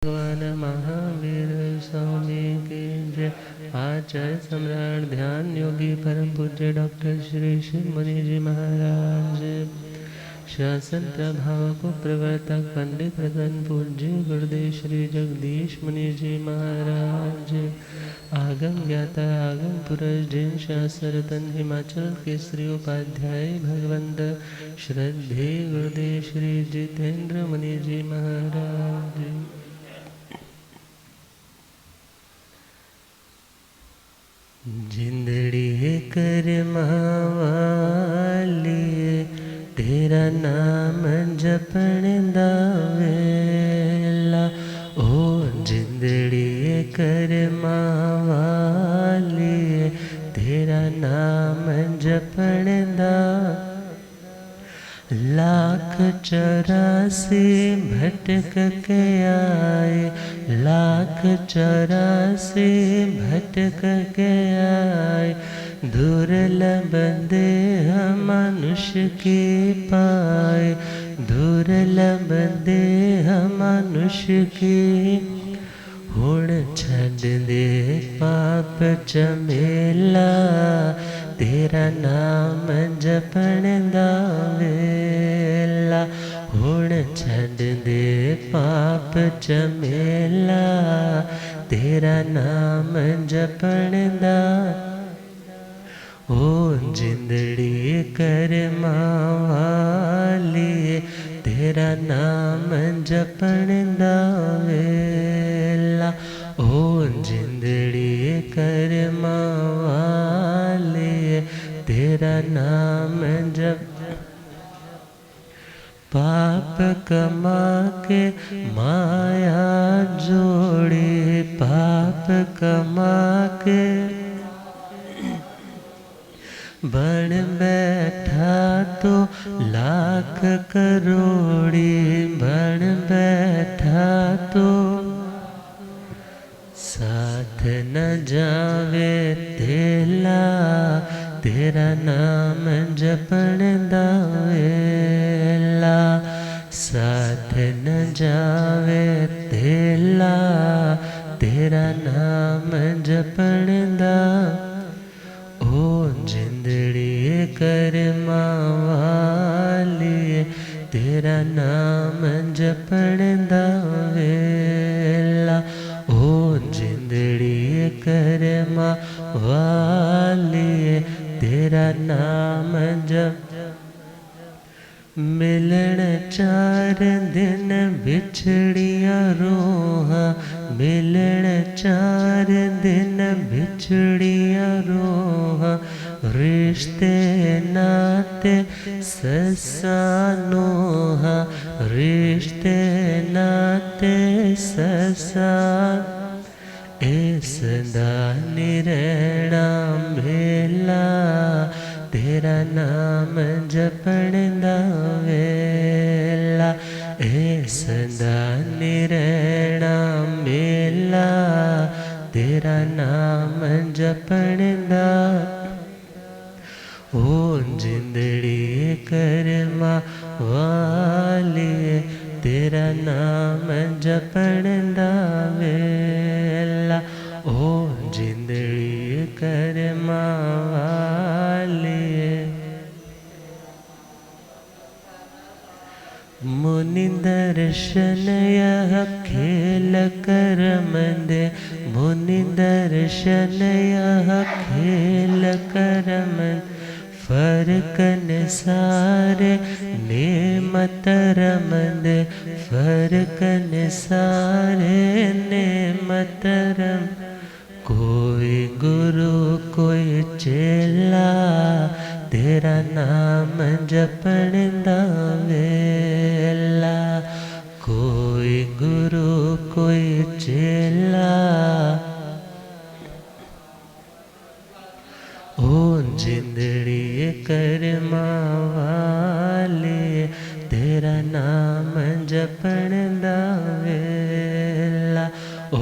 भगवान महावीर स्वामी के जय। आचार्य सम्राट ध्यान योगी परम पूज्य डॉक्टर श्री शिव मुनि जी महाराज। शासन प्रभाव को प्रवर्तक पंडित रतन पूज्य गुरुदेव श्री जगदीश मुनि जी महाराज। आगम ज्ञाता आगम पुरुष जिन शास्त्र रतन हिमाचल के श्री उपाध्याय भगवंत श्रद्धे गुरुदेव श्री जितेंद्र मुनि जी महाराज। जिंदड़ी कर मावाली तेरा नाम जपण दा वेला। ओ जिंदड़ी कर मावाली तेरा नाम जपण दा। लाख 84 भटक के आए, लाख 84 भटक के आए। दुर्लभ देह मनुष्य की पाए, दुर्लभ देह मनुष्य की। हुण छड़ दे पाप चमेला तेरा नाम जपण दा वेला। हुण छड़ दे पाप चमेला तेरा नाम जपण दा। ओ जिंदड़ी कर मावाली तेरा नाम जपण दा वेला। ओ जिंदड़ी कर मावाली तेरा नाम जप। पाप कमा के माया जोड़ी, पाप कमा के बन बैठा तो लाख करोड़ी। बन बैठा तो साथ न जावे तेला तेरा नाम जपण दा वेला। साथ न जावे तेला तेरा नाम जपण दा। ओ जिंदड़ी कर मावाली तेरा नाम जपण दा वेला। ओ जिंदड़ी कर मावाली तेरा नाम जप। मिलन 4 दिन बिछड़िया रोहा, मिलन 4 दिन बिछड़िया रोहा। रिश्ते नाते ससानोहा, रिश्ते नाते ससा। इस दानी रहना मेला तेरा नाम जपण दा वेला। इस दानी रहना मेला तेरा नाम जपण दा। ओ जिंदड़ी कर मावाली तेरा नाम जपण दा वेला। ओ जिंदड़ी कर मावाली। मुनि दर्शन यह खेल करम दे, मुनि दर्शन यह खेल करम। फरकन सारे नेमत रमन दे, फरकन सारे नेमत रम। कोई गुरु कोई चेला तेरा नाम जपण दा वेला। कोई गुरु कोई चेला। ओ जिंदड़ी कर मावाली तेरा नाम जपण दा वेला। ओ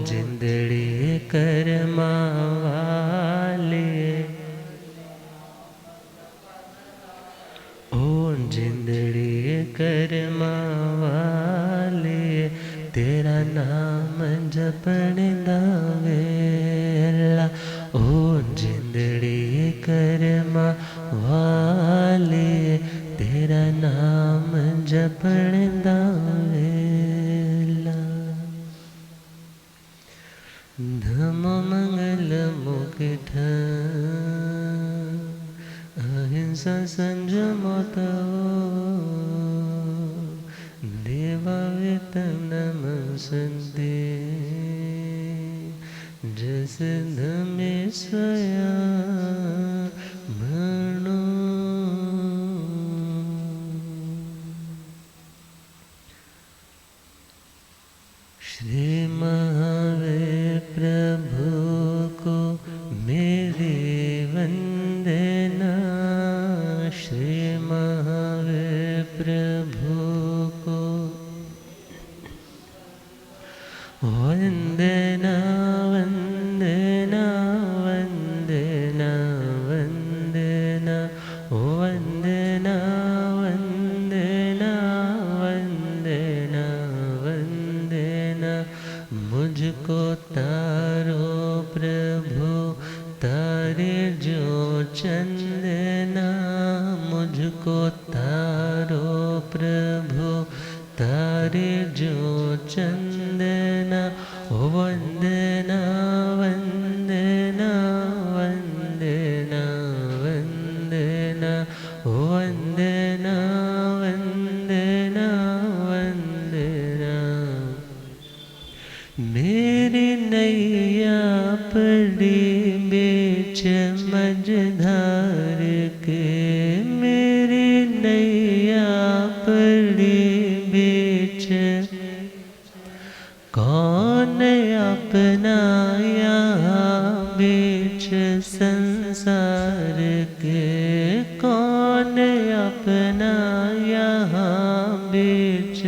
जिंदड़ी कर मावाली। ओ जिंदड़ी कर मावाली तेरा नाम नाम जपण दा वेला ओ जिंदड़ी कर्मा वाले तेरा नाम जपण दा वेला धम मंगल मुकुट अहिंसा संयम देवावेतम नमस्ते जस धमे स्वया मनो श्री महावीर प्रभु को मेरे वंदना श्री महावीर प्रभु को वंदना वंदना वंदना वंदना वंदना वंदना वंदना वंदना मुझको तारो प्रभु तारे जो चंदना मुझको तारो प्रभु तारे जो चंदना वंदना वंदना वंदना वंदना वंदना वंदना वंदना मेरी नैया पड़ी बेच मझधार के मेरी नैया पड़ी बेच कौन अपना यहाँ बीच संसार के कौन अपना यहाँ बीच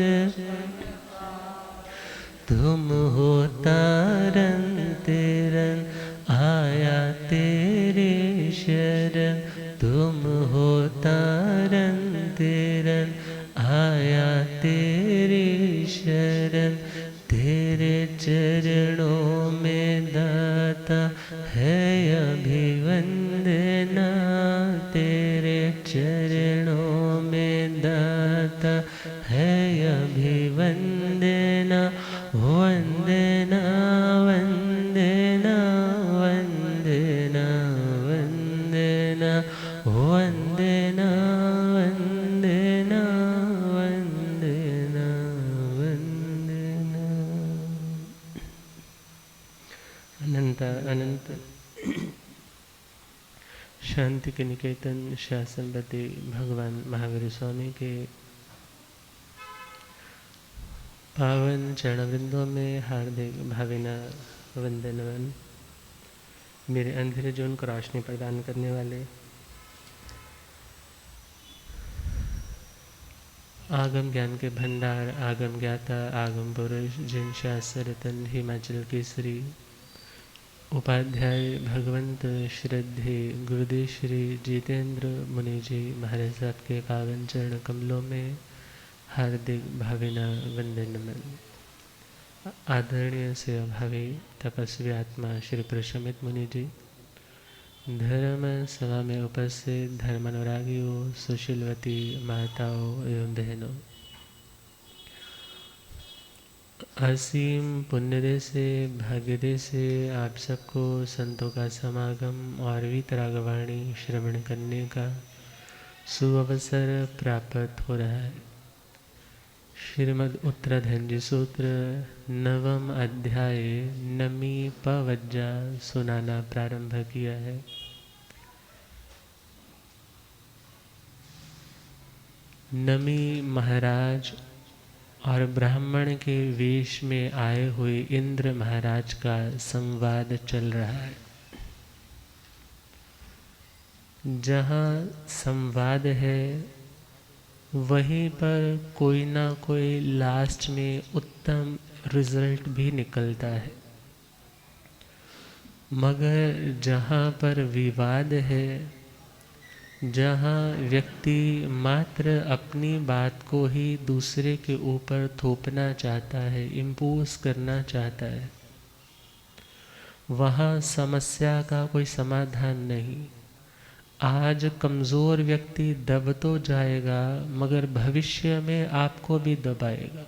तुम हो तारन तेरन आया तेरे शरण तुम हो तारन तेरन आया तेरे शरण तेरे चरणों में दाता है अभिवंदना तेरे चरणों में दाता है अभिवंदना वंदना वंदना वंदना वंदना वंदना वंदना वंदना वंदना अनंत अनंत शांति के निकेतन शासनपति भगवान महावीर स्वामी के पावन चरणवृंदों में हार्दिक भावना वंदनवन। मेरे अंधेरे जीवन को रोशनी प्रदान करने वाले आगम ज्ञान के भंडार आगम ज्ञाता आगम पुरुष जिन शास्त्र रतन हिमाचल केसरी उपाध्याय भगवंत श्रद्धे गुरुदेव श्री जितेंद्र मुनि जी महाराज साहब के पावन चरण कमलों में हार्दिक भावना वंदन। आदरणीय से अभावी तपस्वी आत्मा श्री प्रशमित मुनि जी, धर्म सभा में उपस्थित धर्मानुरागियों, सुशीलवती माताओं एवं बहनों, असीम पुण्यदय से भाग्यदय से आप सबको संतों का समागम और वीतरागवाणी श्रवण करने का सुअवसर प्राप्त हो रहा है। श्रीमद् उत्तराधंजी सूत्र नवम अध्याय नमी पवज्जा सुनाना प्रारंभ किया है। नमी महाराज और ब्राह्मण के वेश में आए हुए इंद्र महाराज का संवाद चल रहा है। जहाँ संवाद है वहीं पर कोई ना कोई लास्ट में उत्तम रिजल्ट भी निकलता है, मगर जहाँ पर विवाद है जहाँ व्यक्ति मात्र अपनी बात को ही दूसरे के ऊपर थोपना चाहता है, इम्पोज करना चाहता है, वहाँ समस्या का कोई समाधान नहीं। आज कमज़ोर व्यक्ति दब तो जाएगा, मगर भविष्य में आपको भी दबाएगा।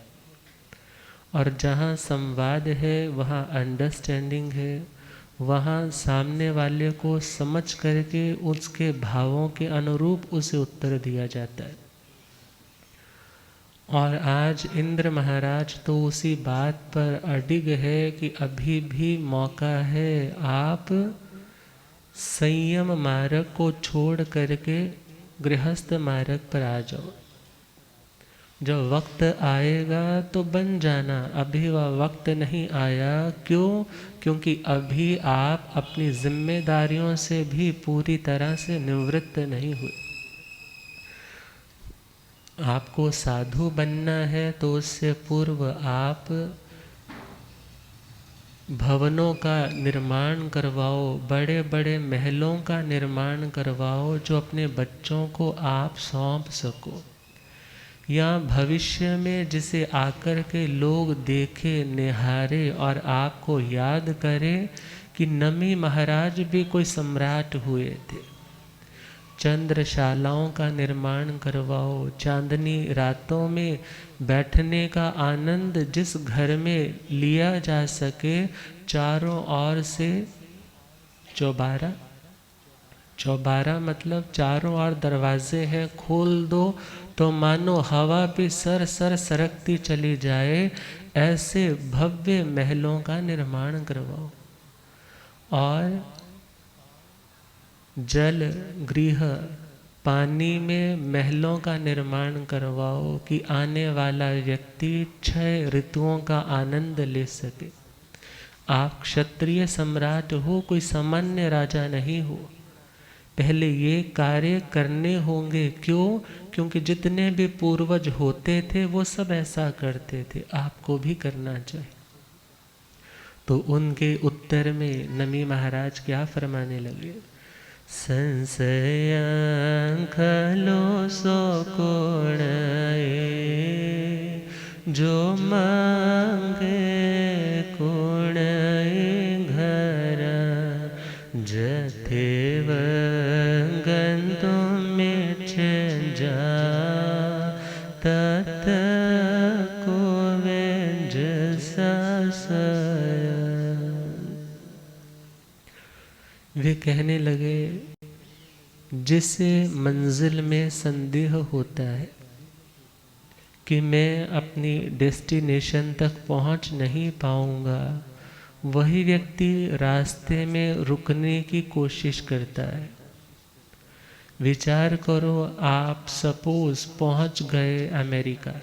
और जहाँ संवाद है वहाँ अंडरस्टैंडिंग है, वहाँ सामने वाले को समझ करके उसके भावों के अनुरूप उसे उत्तर दिया जाता है। और आज इंद्र महाराज तो उसी बात पर अडिग है कि अभी भी मौका है, आप संयम मार्ग को छोड़ करके गृहस्थ मार्ग पर आ जाओ। जब वक्त आएगा तो बन जाना, अभी वह वक्त नहीं आया। क्यों? क्योंकि अभी आप अपनी जिम्मेदारियों से भी पूरी तरह से निवृत्त नहीं हुए। आपको साधु बनना है तो उससे पूर्व आप भवनों का निर्माण करवाओ, बड़े बड़े महलों का निर्माण करवाओ, जो अपने बच्चों को आप सौंप सको, या भविष्य में जिसे आकर के लोग देखे, निहारे और आपको याद करें कि नमी महाराज भी कोई सम्राट हुए थे। चंद्रशालाओं का निर्माण करवाओ, चांदनी रातों में बैठने का आनंद जिस घर में लिया जा सके, चारों ओर से चौबारा मतलब चारों ओर दरवाजे हैं, खोल दो तो मानो हवा भी सर सर सरकती चली जाए, ऐसे भव्य महलों का निर्माण करवाओ। और जल गृह, पानी में महलों का निर्माण करवाओ कि आने वाला व्यक्ति 6 ऋतुओं का आनंद ले सके। आप क्षत्रिय सम्राट हो, कोई सामान्य राजा नहीं हो। पहले ये कार्य करने होंगे। क्यों? क्योंकि जितने भी पूर्वज होते थे वो सब ऐसा करते थे, आपको भी करना चाहिए। तो उनके उत्तर में नमी महाराज क्या फरमाने लगे? संशय खलो सो कोण, जो मांगे कोण घर, जथेव गंतु मिछ जा, तत को वेंज सासय। वे कहने लगे, जिसे मंजिल में संदेह होता है कि मैं अपनी डेस्टिनेशन तक पहुंच नहीं पाऊंगा, वही व्यक्ति रास्ते में रुकने की कोशिश करता है। विचार करो, आप सपोज पहुंच गए अमेरिका,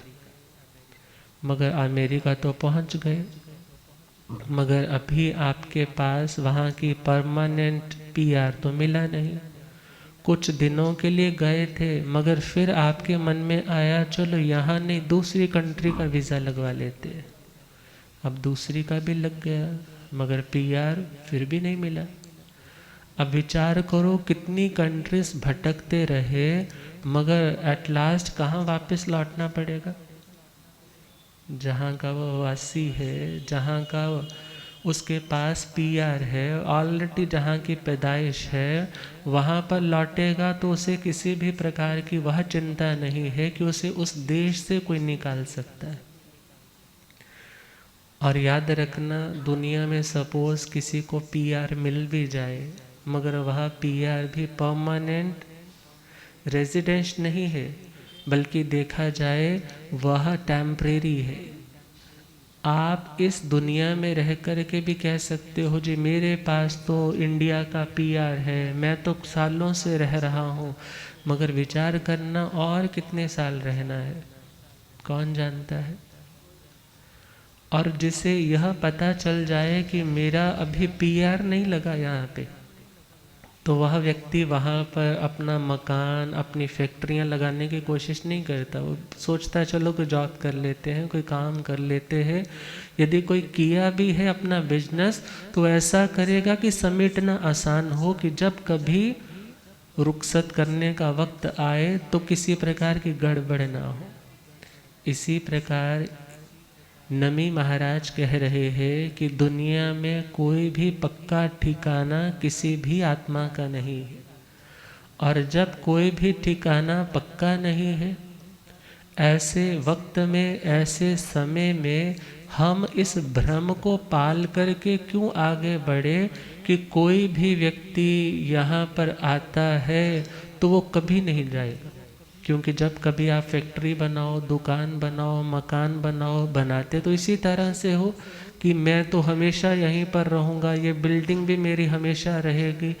मगर अमेरिका तो पहुंच गए, मगर अभी आपके पास वहाँ की परमानेंट पीआर तो मिला नहीं। कुछ दिनों के लिए गए थे, मगर फिर आपके मन में आया चलो यहाँ नहीं दूसरी कंट्री का वीज़ा लगवा लेते हैं। अब दूसरी का भी लग गया, मगर पीआर फिर भी नहीं मिला। अब विचार करो, कितनी कंट्रीज भटकते रहे, मगर एट लास्ट कहाँ वापस लौटना पड़ेगा? जहाँ का वो वासी है, जहाँ का उसके पास पीआर है, ऑलरेडी जहाँ की पैदाइश है, वहाँ पर लौटेगा तो उसे किसी भी प्रकार की वह चिंता नहीं है कि उसे उस देश से कोई निकाल सकता है। और याद रखना, दुनिया में सपोज किसी को पीआर मिल भी जाए, मगर वह पीआर भी परमानेंट रेजिडेंस नहीं है, बल्कि देखा जाए वह टेम्परेरी है। आप इस दुनिया में रह कर के भी कह सकते हो जी मेरे पास तो इंडिया का पीआर है, मैं तो सालों से रह रहा हूँ, मगर विचार करना और कितने साल रहना है कौन जानता है। और जिसे यह पता चल जाए कि मेरा अभी पीआर नहीं लगा यहाँ पे, तो वह व्यक्ति वहाँ पर अपना मकान, अपनी फैक्ट्रियाँ लगाने की कोशिश नहीं करता। वो सोचता है चलो कोई जॉब कर लेते हैं, कोई काम कर लेते हैं। यदि कोई किया भी है अपना बिजनेस, तो ऐसा करेगा कि समेटना आसान हो, कि जब कभी रुखसत करने का वक्त आए तो किसी प्रकार की गड़बड़ ना हो। इसी प्रकार नमी महाराज कह रहे हैं कि दुनिया में कोई भी पक्का ठिकाना किसी भी आत्मा का नहीं है, और जब कोई भी ठिकाना पक्का नहीं है, ऐसे वक्त में, ऐसे समय में हम इस भ्रम को पाल करके क्यों आगे बढ़े कि कोई भी व्यक्ति यहाँ पर आता है तो वो कभी नहीं जाएगा। क्योंकि जब कभी आप फैक्ट्री बनाओ, दुकान बनाओ, मकान बनाओ, बनाते तो इसी तरह से हो कि मैं तो हमेशा यहीं पर रहूँगा, ये बिल्डिंग भी मेरी हमेशा रहेगी,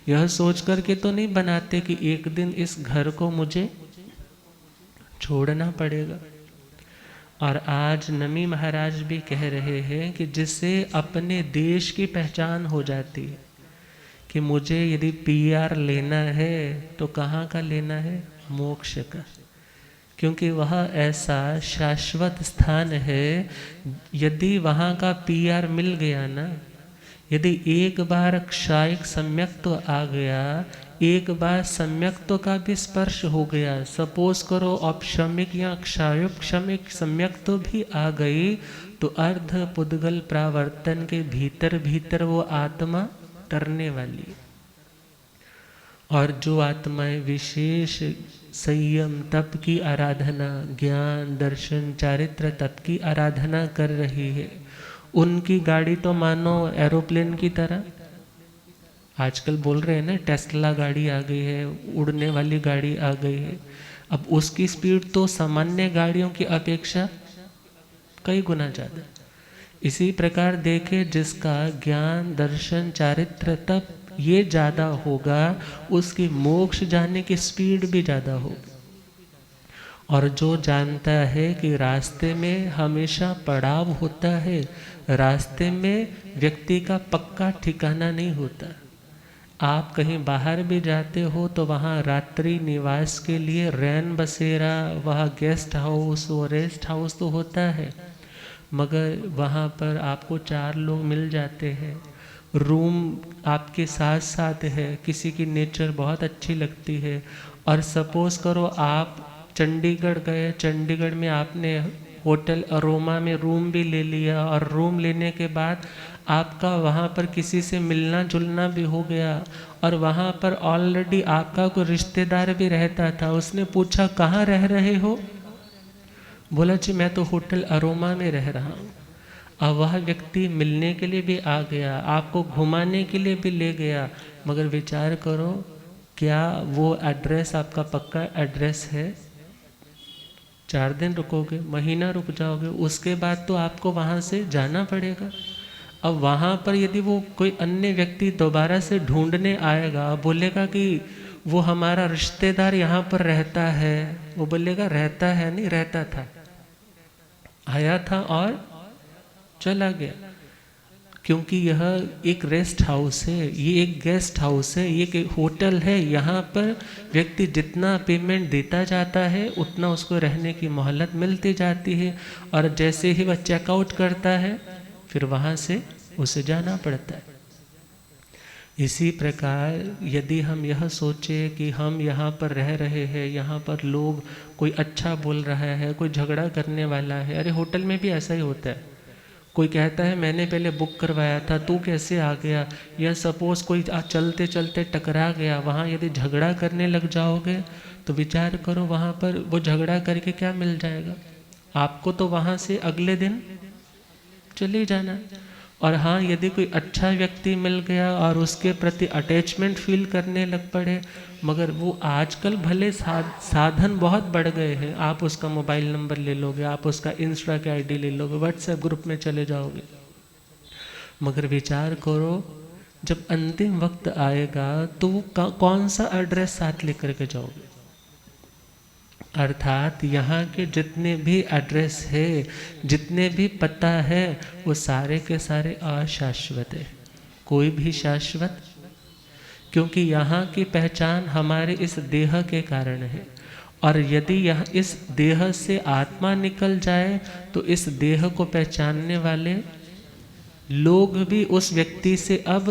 यह सोच करके तो नहीं बनाते कि एक दिन इस घर को मुझे छोड़ना पड़ेगा। और आज नमी महाराज भी कह रहे हैं कि जिससे अपने देश की पहचान हो जाती है कि मुझे यदि PR लेना है तो कहाँ का लेना है, मोक्ष का, क्योंकि वह ऐसा शाश्वत स्थान है। यदि वहाँ का PR मिल गया ना, यदि एक बार क्षायिक सम्यक्त्व आ गया, एक बार सम्यक्त्व का भी स्पर्श हो गया, सपोज करो औपशमिक या क्षायुक क्षमिक सम्यक्त्व भी आ गई, तो अर्ध पुद्गल प्रावर्तन के भीतर भीतर वो आत्मा तरने वाली। और जो आत्माएं विशेष संयम तप की आराधना, ज्ञान दर्शन चारित्र तप की आराधना कर रही है, उनकी गाड़ी तो मानो एरोप्लेन की तरह, आजकल बोल रहे हैं ना टेस्ला गाड़ी आ गई है, उड़ने वाली गाड़ी आ गई है। अब उसकी स्पीड तो सामान्य गाड़ियों की अपेक्षा कई गुना ज़्यादा। इसी प्रकार देखे जिसका ज्ञान दर्शन चारित्र तप ये ज़्यादा होगा, उसकी मोक्ष जाने की स्पीड भी ज़्यादा होगी। और जो जानता है कि रास्ते में हमेशा पड़ाव होता है, रास्ते में व्यक्ति का पक्का ठिकाना नहीं होता। आप कहीं बाहर भी जाते हो तो वहाँ रात्रि निवास के लिए रैन बसेरा, वहाँ गेस्ट हाउस, वो रेस्ट हाउस तो होता है, मगर वहाँ पर आपको 4 लोग मिल जाते हैं, रूम आपके साथ साथ है, किसी की नेचर बहुत अच्छी लगती है। और सपोज़ करो आप चंडीगढ़ गए, चंडीगढ़ में आपने होटल अरोमा में रूम भी ले लिया, और रूम लेने के बाद आपका वहाँ पर किसी से मिलना जुलना भी हो गया, और वहाँ पर ऑलरेडी आपका कोई रिश्तेदार भी रहता था। उसने पूछा कहाँ रह रहे हो, बोला जी मैं तो होटल अरोमा में रह रहा हूँ। अब वह व्यक्ति मिलने के लिए भी आ गया, आपको घुमाने के लिए भी ले गया, मगर विचार करो क्या वो एड्रेस आपका पक्का एड्रेस है? 4 दिन रुकोगे, महीना रुक जाओगे, उसके बाद तो आपको वहाँ से जाना पड़ेगा। अब वहाँ पर यदि वो कोई अन्य व्यक्ति दोबारा से ढूंढने आएगा, बोलेगा कि वो हमारा रिश्तेदार यहाँ पर रहता है, वो बोलेगा रहता है नहीं, रहता था, आया था और चला गया। क्योंकि यह एक रेस्ट हाउस है, ये एक गेस्ट हाउस है, ये एक होटल है। यहाँ पर व्यक्ति जितना पेमेंट देता जाता है उतना उसको रहने की मोहलत मिलती जाती है, और जैसे ही वह चेकआउट करता है फिर वहाँ से उसे जाना पड़ता है। इसी प्रकार यदि हम यह सोचें कि हम यहाँ पर रह रहे हैं, यहाँ पर लोग कोई अच्छा बोल रहा है, कोई झगड़ा करने वाला है, अरे होटल में भी ऐसा ही होता है। कोई कहता है मैंने पहले बुक करवाया था, तू कैसे आ गया, या सपोज़ कोई चलते चलते टकरा गया, वहाँ यदि झगड़ा करने लग जाओगे तो विचार करो वहाँ पर वो झगड़ा करके क्या मिल जाएगा आपको, तो वहाँ से अगले दिन चले जाना। और हाँ, यदि कोई अच्छा व्यक्ति मिल गया और उसके प्रति अटैचमेंट फील करने लग पड़े, मगर वो आजकल भले साधन बहुत बढ़ गए हैं, आप उसका मोबाइल नंबर ले लोगे, आप उसका इंस्टा की आईडी ले लोगे, व्हाट्सएप ग्रुप में चले जाओगे, मगर विचार करो जब अंतिम वक्त आएगा तो वो कौन सा एड्रेस साथ लेकर के जाओगे। अर्थात यहाँ के जितने भी एड्रेस है, जितने भी पता है, वो सारे के सारे अशाश्वत है, कोई भी शाश्वत, क्योंकि यहाँ की पहचान हमारे इस देह के कारण है। और यदि यह इस देह से आत्मा निकल जाए तो इस देह को पहचानने वाले लोग भी उस व्यक्ति से अब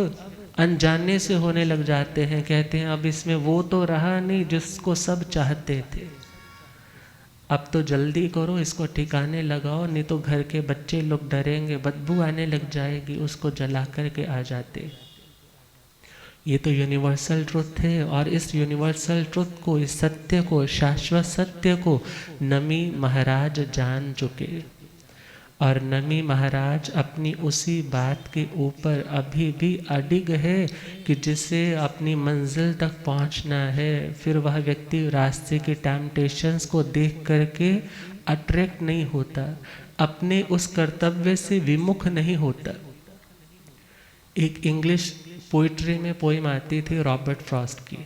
अनजाने से होने लग जाते हैं। कहते हैं अब इसमें वो तो रहा नहीं जिसको सब चाहते थे, अब तो जल्दी करो, इसको ठिकाने लगाओ, नहीं तो घर के बच्चे लोग डरेंगे, बदबू आने लग जाएगी। उसको जला करके आ जाते। ये तो यूनिवर्सल ट्रुथ है। और इस यूनिवर्सल ट्रुथ को, इस सत्य को, शाश्वत सत्य को नमी महाराज जान चुके। और नमी महाराज अपनी उसी बात के ऊपर अभी भी अडिग है कि जिसे अपनी मंजिल तक पहुंचना है, फिर वह व्यक्ति रास्ते के टेम्पटेशंस को देख करके अट्रैक्ट नहीं होता, अपने उस कर्तव्य से विमुख नहीं होता। एक इंग्लिश पोइट्री में पोइम आती थी रॉबर्ट फ्रॉस्ट की,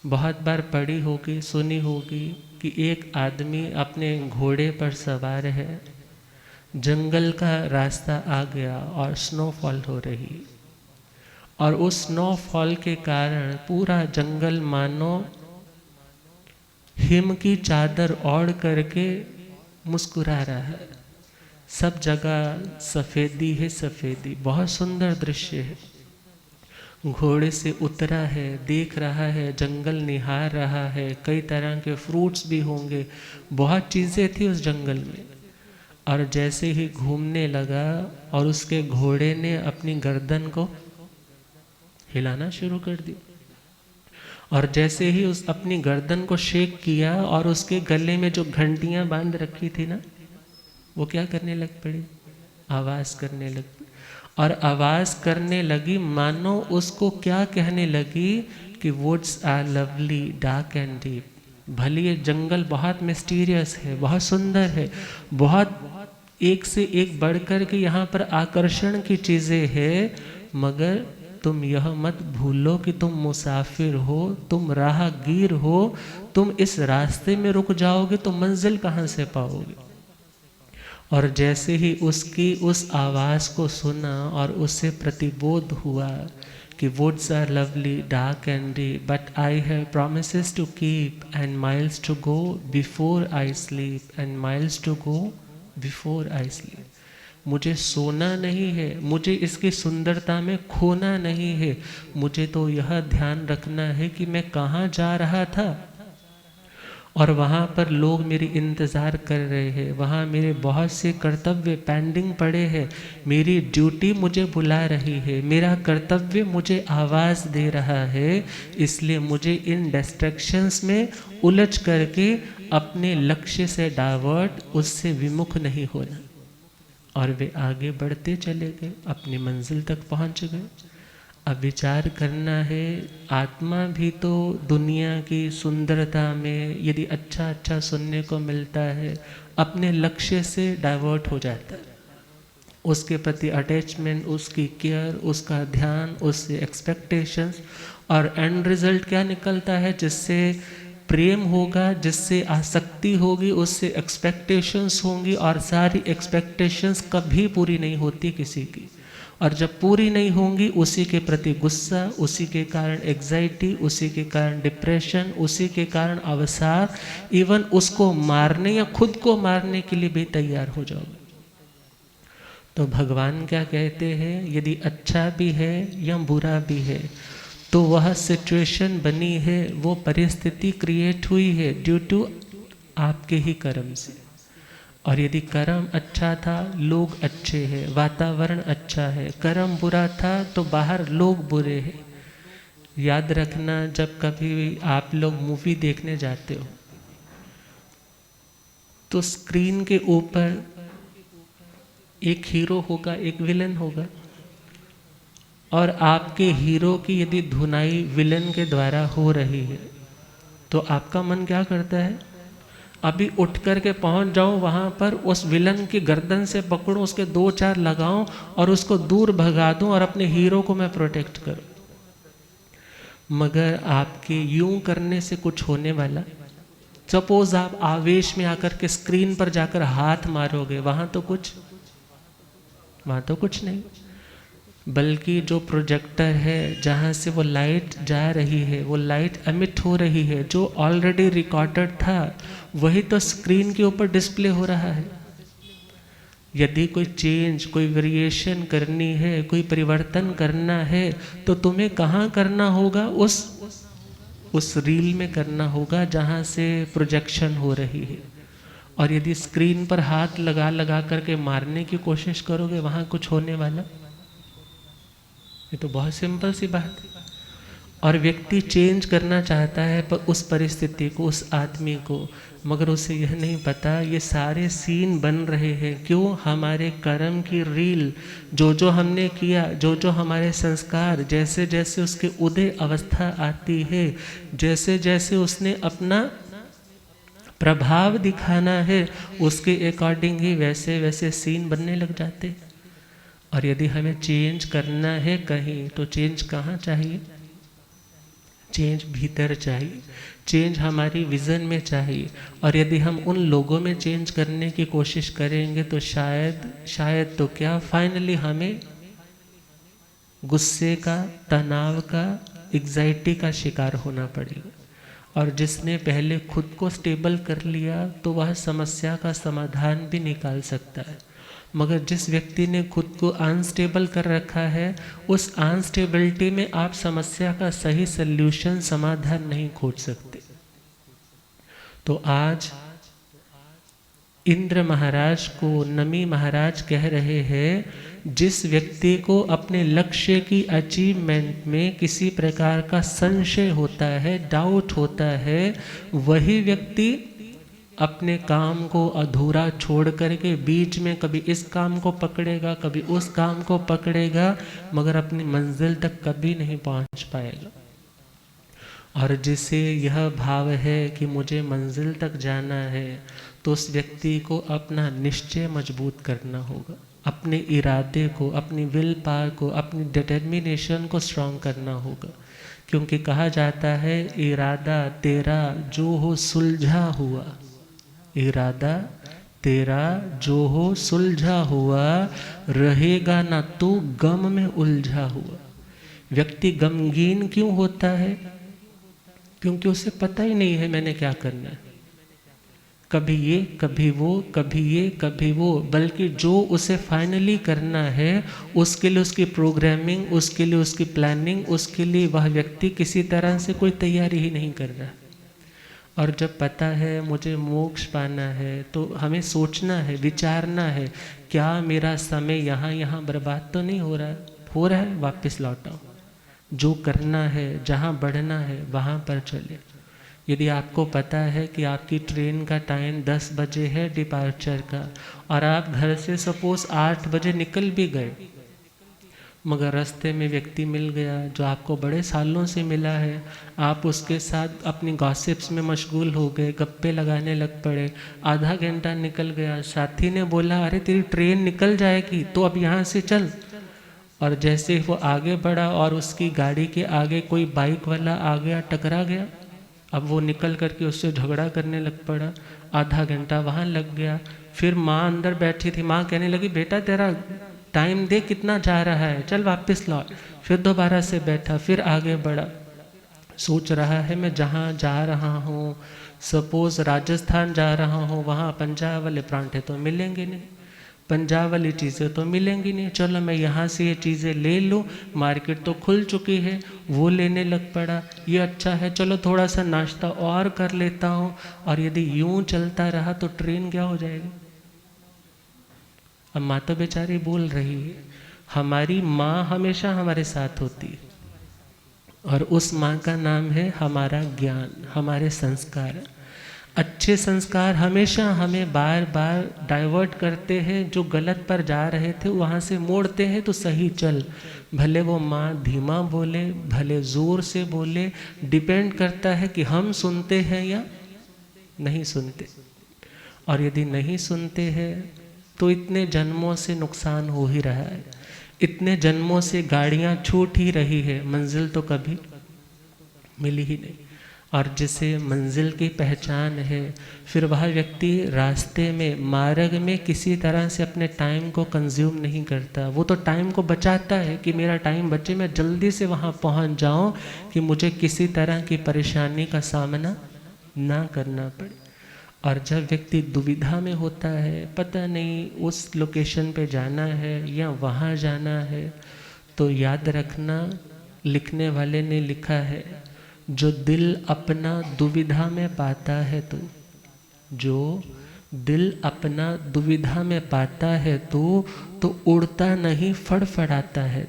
बहुत बार पढ़ी होगी, सुनी होगी, कि एक आदमी अपने घोड़े पर सवार है, जंगल का रास्ता आ गया और स्नोफॉल हो रही, और उस स्नोफॉल के कारण पूरा जंगल मानो हिम की चादर ओढ़ करके मुस्कुरा रहा है। सब जगह सफ़ेदी है, सफ़ेदी, बहुत सुंदर दृश्य है। घोड़े से उतरा है, देख रहा है, जंगल निहार रहा है, कई तरह के फ्रूट्स भी होंगे, बहुत चीज़ें थी उस जंगल में। और जैसे ही घूमने लगा और उसके घोड़े ने अपनी गर्दन को हिलाना शुरू कर दी, और जैसे ही उस अपनी गर्दन को शेक किया और उसके गले में जो घंटियां बांध रखी थी ना, वो क्या करने लग पड़ी, आवाज़ करने लग पड़ी। और आवाज़ करने लगी, मानो उसको क्या कहने लगी कि woods are lovely dark and deep. भले ये जंगल बहुत मिस्टीरियस है, बहुत सुंदर है, बहुत एक से एक बढ़कर के यहाँ पर आकर्षण की चीज़ें हैं, मगर तुम यह मत भूलो कि तुम मुसाफिर हो, तुम राहगीर हो, तुम इस रास्ते में रुक जाओगे तो मंजिल कहाँ से पाओगे। और जैसे ही उसकी उस आवाज़ को सुना और उससे प्रतिबोध हुआ कि woods are lovely dark and deep, but I have promises to keep and miles to go before I sleep, and miles to go before I sleep. मुझे सोना नहीं है, मुझे इसकी सुंदरता में खोना नहीं है, मुझे तो यह ध्यान रखना है कि मैं कहाँ जा रहा था, और वहाँ पर लोग मेरी इंतज़ार कर रहे हैं, वहाँ मेरे बहुत से कर्तव्य पेंडिंग पड़े हैं, मेरी ड्यूटी मुझे बुला रही है, मेरा कर्तव्य मुझे आवाज़ दे रहा है, इसलिए मुझे इन डिस्ट्रैक्शंस में उलझ करके अपने लक्ष्य से डाइवर्ट, उससे विमुख नहीं होना। और वे आगे बढ़ते चले गए, अपनी मंजिल तक पहुँच गए। अब विचार करना है, आत्मा भी तो दुनिया की सुंदरता में यदि अच्छा अच्छा सुनने को मिलता है, अपने लक्ष्य से डाइवर्ट हो जाता है, उसके प्रति अटैचमेंट, उसकी केयर, उसका ध्यान, उससे एक्सपेक्टेशंस, और एंड रिजल्ट क्या निकलता है, जिससे प्रेम होगा, जिससे आसक्ति होगी, उससे एक्सपेक्टेशंस होंगी, और सारी एक्सपेक्टेशंस कभी पूरी नहीं होती किसी की, और जब पूरी नहीं होंगी उसी के प्रति गुस्सा, उसी के कारण एग्जाइटी, उसी के कारण डिप्रेशन, उसी के कारण अवसाद, इवन उसको मारने या खुद को मारने के लिए भी तैयार हो जाओगे। तो भगवान क्या कहते हैं, यदि अच्छा भी है या बुरा भी है, तो वह सिचुएशन बनी है, वो परिस्थिति क्रिएट हुई है ड्यू टू आपके ही कर्म से। और यदि कर्म अच्छा था, लोग अच्छे हैं, वातावरण अच्छा है, कर्म बुरा था तो बाहर लोग बुरे हैं। याद रखना, जब कभी आप लोग मूवी देखने जाते हो तो स्क्रीन के ऊपर एक हीरो होगा, एक विलन होगा, और आपके हीरो की यदि धुनाई विलन के द्वारा हो रही है तो आपका मन क्या करता है, अभी उठ कर के पहुँच जाऊँ वहाँ पर, उस विलन की गर्दन से पकड़ूँ, उसके 2-4 लगाऊँ और उसको दूर भगा दूँ और अपने हीरो को मैं प्रोटेक्ट करूँ। मगर आपके यूं करने से कुछ होने वाला, सपोज आप आवेश में आकर के स्क्रीन पर जाकर हाथ मारोगे, वहाँ तो कुछ नहीं, बल्कि जो प्रोजेक्टर है, जहाँ से वो लाइट जा रही है, वो लाइट एमिट हो रही है, जो ऑलरेडी रिकॉर्डेड था वही तो स्क्रीन के ऊपर डिस्प्ले हो रहा है। यदि कोई चेंज, कोई वेरिएशन करनी है, कोई परिवर्तन करना है, तो तुम्हें कहाँ करना होगा? उस रील में करना होगा जहाँ से प्रोजेक्शन हो रही है। और यदि स्क्रीन पर हाथ लगा लगा करके मारने की कोशिश करोगे, वहाँ कुछ होने वाला? ये तो बहुत सिंपल सी बात है। और व्यक्ति चेंज करना चाहता है पर उस परिस्थिति को, उस आदमी को, मगर उसे यह नहीं पता ये सारे सीन बन रहे हैं क्यों? हमारे कर्म की रील, जो जो हमने किया, जो जो हमारे संस्कार, जैसे जैसे उसके उदय अवस्था आती है, जैसे जैसे उसने अपना प्रभाव दिखाना है, उसके अकॉर्डिंग ही वैसे वैसे सीन बनने लग जाते। और यदि हमें चेंज करना है कहीं, तो चेंज कहाँ चाहिए? चेंज भीतर चाहिए, चेंज हमारी विज़न में चाहिए। और यदि हम उन लोगों में चेंज करने की कोशिश करेंगे तो शायद तो क्या, फाइनली हमें गुस्से का, तनाव का, एग्जाइटी का शिकार होना पड़ेगा। और जिसने पहले खुद को स्टेबल कर लिया तो वह समस्या का समाधान भी निकाल सकता है, मगर जिस व्यक्ति ने खुद को अनस्टेबल कर रखा है, उस अनस्टेबिलिटी में आप समस्या का सही सल्यूशन, समाधान नहीं खोज सकते। तो आज इंद्र महाराज को नमी महाराज कह रहे हैं, जिस व्यक्ति को अपने लक्ष्य की अचीवमेंट में किसी प्रकार का संशय होता है, डाउट होता है, वही व्यक्ति अपने काम को अधूरा छोड़ करके बीच में कभी इस काम को पकड़ेगा, कभी उस काम को पकड़ेगा, मगर अपनी मंजिल तक कभी नहीं पहुंच पाएगा। और जिसे यह भाव है कि मुझे मंजिल तक जाना है, तो उस व्यक्ति को अपना निश्चय मजबूत करना होगा, अपने इरादे को, अपनी विल पावर को, अपनी डिटर्मिनेशन को स्ट्रॉन्ग करना होगा। क्योंकि कहा जाता है, इरादा तेरा जो हो सुलझा हुआ, इरादा तेरा जो हो सुलझा हुआ, रहेगा ना तू गम में उलझा हुआ। व्यक्ति गमगीन क्यों होता है? क्योंकि उसे पता ही नहीं है मैंने क्या करना है। कभी ये, कभी वो, कभी ये, कभी वो, बल्कि जो उसे फाइनली करना है उसके लिए उसकी प्रोग्रामिंग, उसके लिए उसकी प्लानिंग, उसके लिए वह व्यक्ति किसी तरह से कोई तैयारी ही नहीं कर रहा। और जब पता है मुझे मोक्ष पाना है, तो हमें सोचना है, विचारना है, क्या मेरा समय यहाँ बर्बाद तो नहीं हो रहा है? हो रहा है, वापस लौट आओ। जो करना है, जहाँ बढ़ना है, वहाँ पर चले। यदि आपको पता है कि आपकी ट्रेन का टाइम 10 बजे है डिपार्चर का, और आप घर से सपोज 8 बजे निकल भी गए, मगर रास्ते में व्यक्ति मिल गया जो आपको बड़े सालों से मिला है, आप उसके साथ अपनी गॉसिप्स में मशगूल हो गए, गप्पे लगाने लग पड़े, आधा घंटा निकल गया, साथी ने बोला अरे तेरी ट्रेन निकल जाएगी तो अब यहाँ से चल। और जैसे वो आगे बढ़ा और उसकी गाड़ी के आगे कोई बाइक वाला आ गया, टकरा गया, अब वो निकल करके उससे झगड़ा करने लग पड़ा, आधा घंटा वहाँ लग गया। फिर माँ अंदर बैठी थी, माँ कहने लगी बेटा तेरा टाइम दे कितना जा रहा है, चल वापस लौट। फिर दोबारा से बैठा, फिर आगे बढ़ा, सोच रहा है मैं जहाँ जा रहा हूँ, सपोज राजस्थान जा रहा हूँ, वहाँ पंजाब वाले परांठे तो मिलेंगे नहीं, पंजाब वाली चीज़ें तो मिलेंगी नहीं, चलो मैं यहाँ से ये चीज़ें ले लूँ, मार्केट तो खुल चुकी है, वो लेने लग पड़ा, ये अच्छा है, चलो थोड़ा सा नाश्ता और कर लेता हूँ। और यदि यूँ चलता रहा तो ट्रेन क्या हो जाएगी? अब माँ तो बेचारी बोल रही है, हमारी माँ हमेशा हमारे साथ होती है, और उस माँ का नाम है हमारा ज्ञान, हमारे संस्कार। अच्छे संस्कार हमेशा हमें बार बार डाइवर्ट करते हैं, जो गलत पर जा रहे थे वहाँ से मोड़ते हैं तो सही चल। भले वो माँ धीमा बोले, भले ज़ोर से बोले, डिपेंड करता है कि हम सुनते हैं या नहीं सुनते। और यदि नहीं सुनते हैं तो इतने जन्मों से नुकसान हो ही रहा है, इतने जन्मों से गाड़ियाँ छूट ही रही है, मंजिल तो कभी मिली ही नहीं। और जिसे मंजिल की पहचान है, फिर वह व्यक्ति रास्ते में, मार्ग में किसी तरह से अपने टाइम को कंज्यूम नहीं करता। वो तो टाइम को बचाता है कि मेरा टाइम बचे, मैं जल्दी से वहाँ पहुँच जाऊँ कि मुझे किसी तरह की परेशानी का सामना ना करना पड़े। और जब व्यक्ति दुविधा में होता है, पता नहीं उस लोकेशन पे जाना है या वहाँ जाना है, तो याद रखना, लिखने वाले ने लिखा है, जो दिल अपना दुविधा में पाता है जो दिल अपना दुविधा में पाता है तो उड़ता नहीं फड़फड़ाता है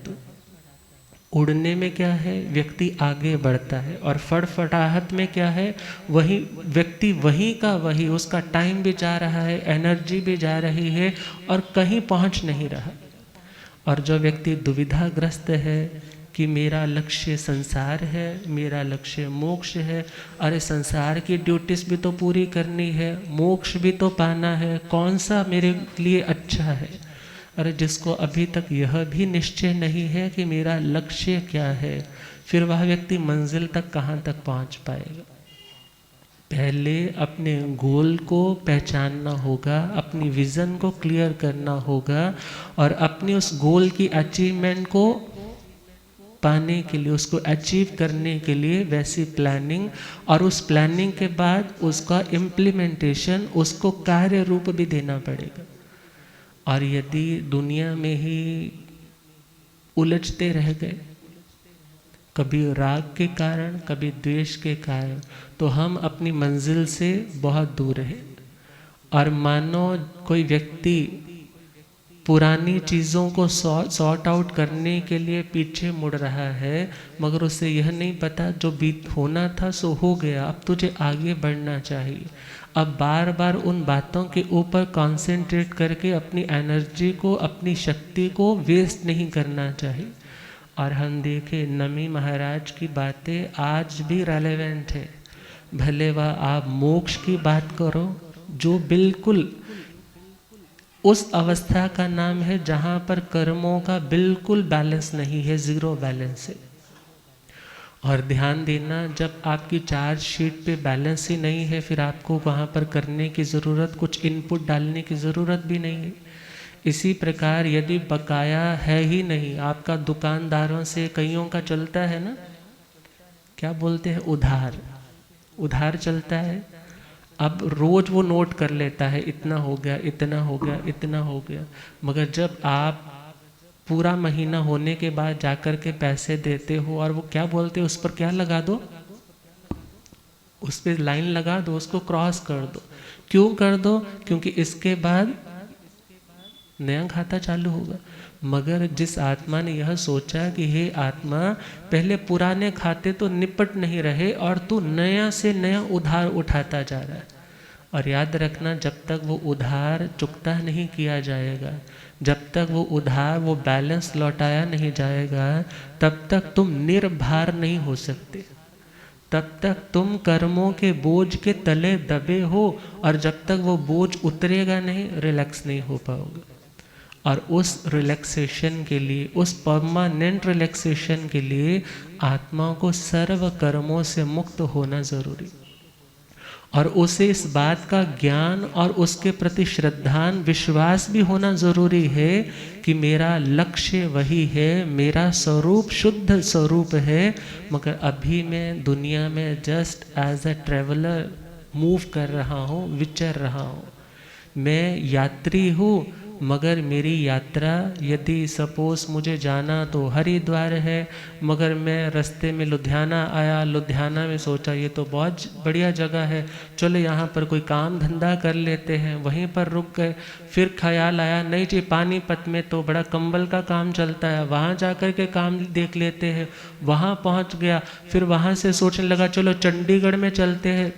उड़ने में क्या है, व्यक्ति आगे बढ़ता है, और फड़फड़ाहट में क्या है, वही व्यक्ति वही का वही, उसका टाइम भी जा रहा है, एनर्जी भी जा रही है और कहीं पहुंच नहीं रहा। और जो व्यक्ति दुविधाग्रस्त है कि मेरा लक्ष्य संसार है, मेरा लक्ष्य मोक्ष है, अरे संसार की ड्यूटीज भी तो पूरी करनी है, मोक्ष भी तो पाना है, कौन सा मेरे लिए अच्छा है। अरे जिसको अभी तक यह भी निश्चय नहीं है कि मेरा लक्ष्य क्या है, फिर वह व्यक्ति मंजिल तक कहाँ तक पहुँच पाएगा। पहले अपने गोल को पहचानना होगा, अपनी विज़न को क्लियर करना होगा, और अपनी उस गोल की अचीवमेंट को पाने के लिए, उसको अचीव करने के लिए वैसी प्लानिंग, और उस प्लानिंग के बाद उसका इम्प्लीमेंटेशन, उसको कार्य रूप भी देना पड़ेगा। और यदि दुनिया में ही उलझते रह गए, कभी राग के कारण, कभी द्वेष के कारण, तो हम अपनी मंजिल से बहुत दूर हैं। और मानो कोई व्यक्ति पुरानी चीज़ों को सॉर्ट आउट करने के लिए पीछे मुड़ रहा है, मगर उसे यह नहीं पता जो बीत होना था सो हो गया, अब तुझे आगे बढ़ना चाहिए। अब बार बार उन बातों के ऊपर कंसंट्रेट करके अपनी एनर्जी को, अपनी शक्ति को वेस्ट नहीं करना चाहिए। और हम देखें नमी महाराज की बातें आज भी रेलेवेंट है। भले वह आप मोक्ष की बात करो, जो बिल्कुल उस अवस्था का नाम है जहाँ पर कर्मों का बिल्कुल बैलेंस नहीं है, ज़ीरो बैलेंस है। और ध्यान देना, जब आपकी चार्ज शीट पे बैलेंस ही नहीं है, फिर आपको वहाँ पर करने की ज़रूरत, कुछ इनपुट डालने की ज़रूरत भी नहीं है। इसी प्रकार यदि बकाया है ही नहीं, आपका दुकानदारों से कईयों का चलता है ना, क्या बोलते हैं, उधार चलता है। अब रोज वो नोट कर लेता है, इतना हो गया, इतना हो गया, इतना हो गया, मगर जब आप पूरा महीना होने के बाद जाकर के पैसे देते हो, और वो क्या बोलते हैं, उस पर क्या लगा दो, उस पर लाइन लगा दो, उसको क्रॉस कर दो। क्यों कर दो? क्योंकि इसके बाद नया खाता चालू होगा। मगर जिस आत्मा ने यह सोचा कि हे आत्मा, पहले पुराने खाते तो निपट नहीं रहे और तू नया से नया उधार उठाता जा रहा है, और याद रखना, जब तक वो उधार चुकता नहीं किया जाएगा, जब तक वो उधार, वो बैलेंस लौटाया नहीं जाएगा, तब तक तुम निर्भर नहीं हो सकते, तब तक तुम कर्मों के बोझ के तले दबे हो, और जब तक वो बोझ उतरेगा नहीं, रिलैक्स नहीं हो पाओगे। और उस रिलैक्सेशन के लिए, उस परमानेंट रिलैक्सेशन के लिए आत्मा को सर्व कर्मों से मुक्त होना जरूरी, और उसे इस बात का ज्ञान और उसके प्रति श्रद्धान विश्वास भी होना जरूरी है कि मेरा लक्ष्य वही है, मेरा स्वरूप शुद्ध स्वरूप है, मगर अभी मैं दुनिया में just as a traveller move कर रहा हूँ, विचर रहा हूँ। मैं यात्री हूँ, मगर मेरी यात्रा, यदि सपोज मुझे जाना तो हरिद्वार है, मगर मैं रास्ते में लुधियाना आया, लुधियाना में सोचा ये तो बहुत बढ़िया जगह है, चलो यहाँ पर कोई काम धंधा कर लेते हैं, वहीं पर रुक गए। फिर ख्याल आया नहीं जी, पानीपत में तो बड़ा कंबल का काम चलता है, वहाँ जा कर के काम देख लेते हैं, वहाँ पहुँच गया। फिर वहाँ से सोचने लगा चलो चंडीगढ़ में चलते हैं,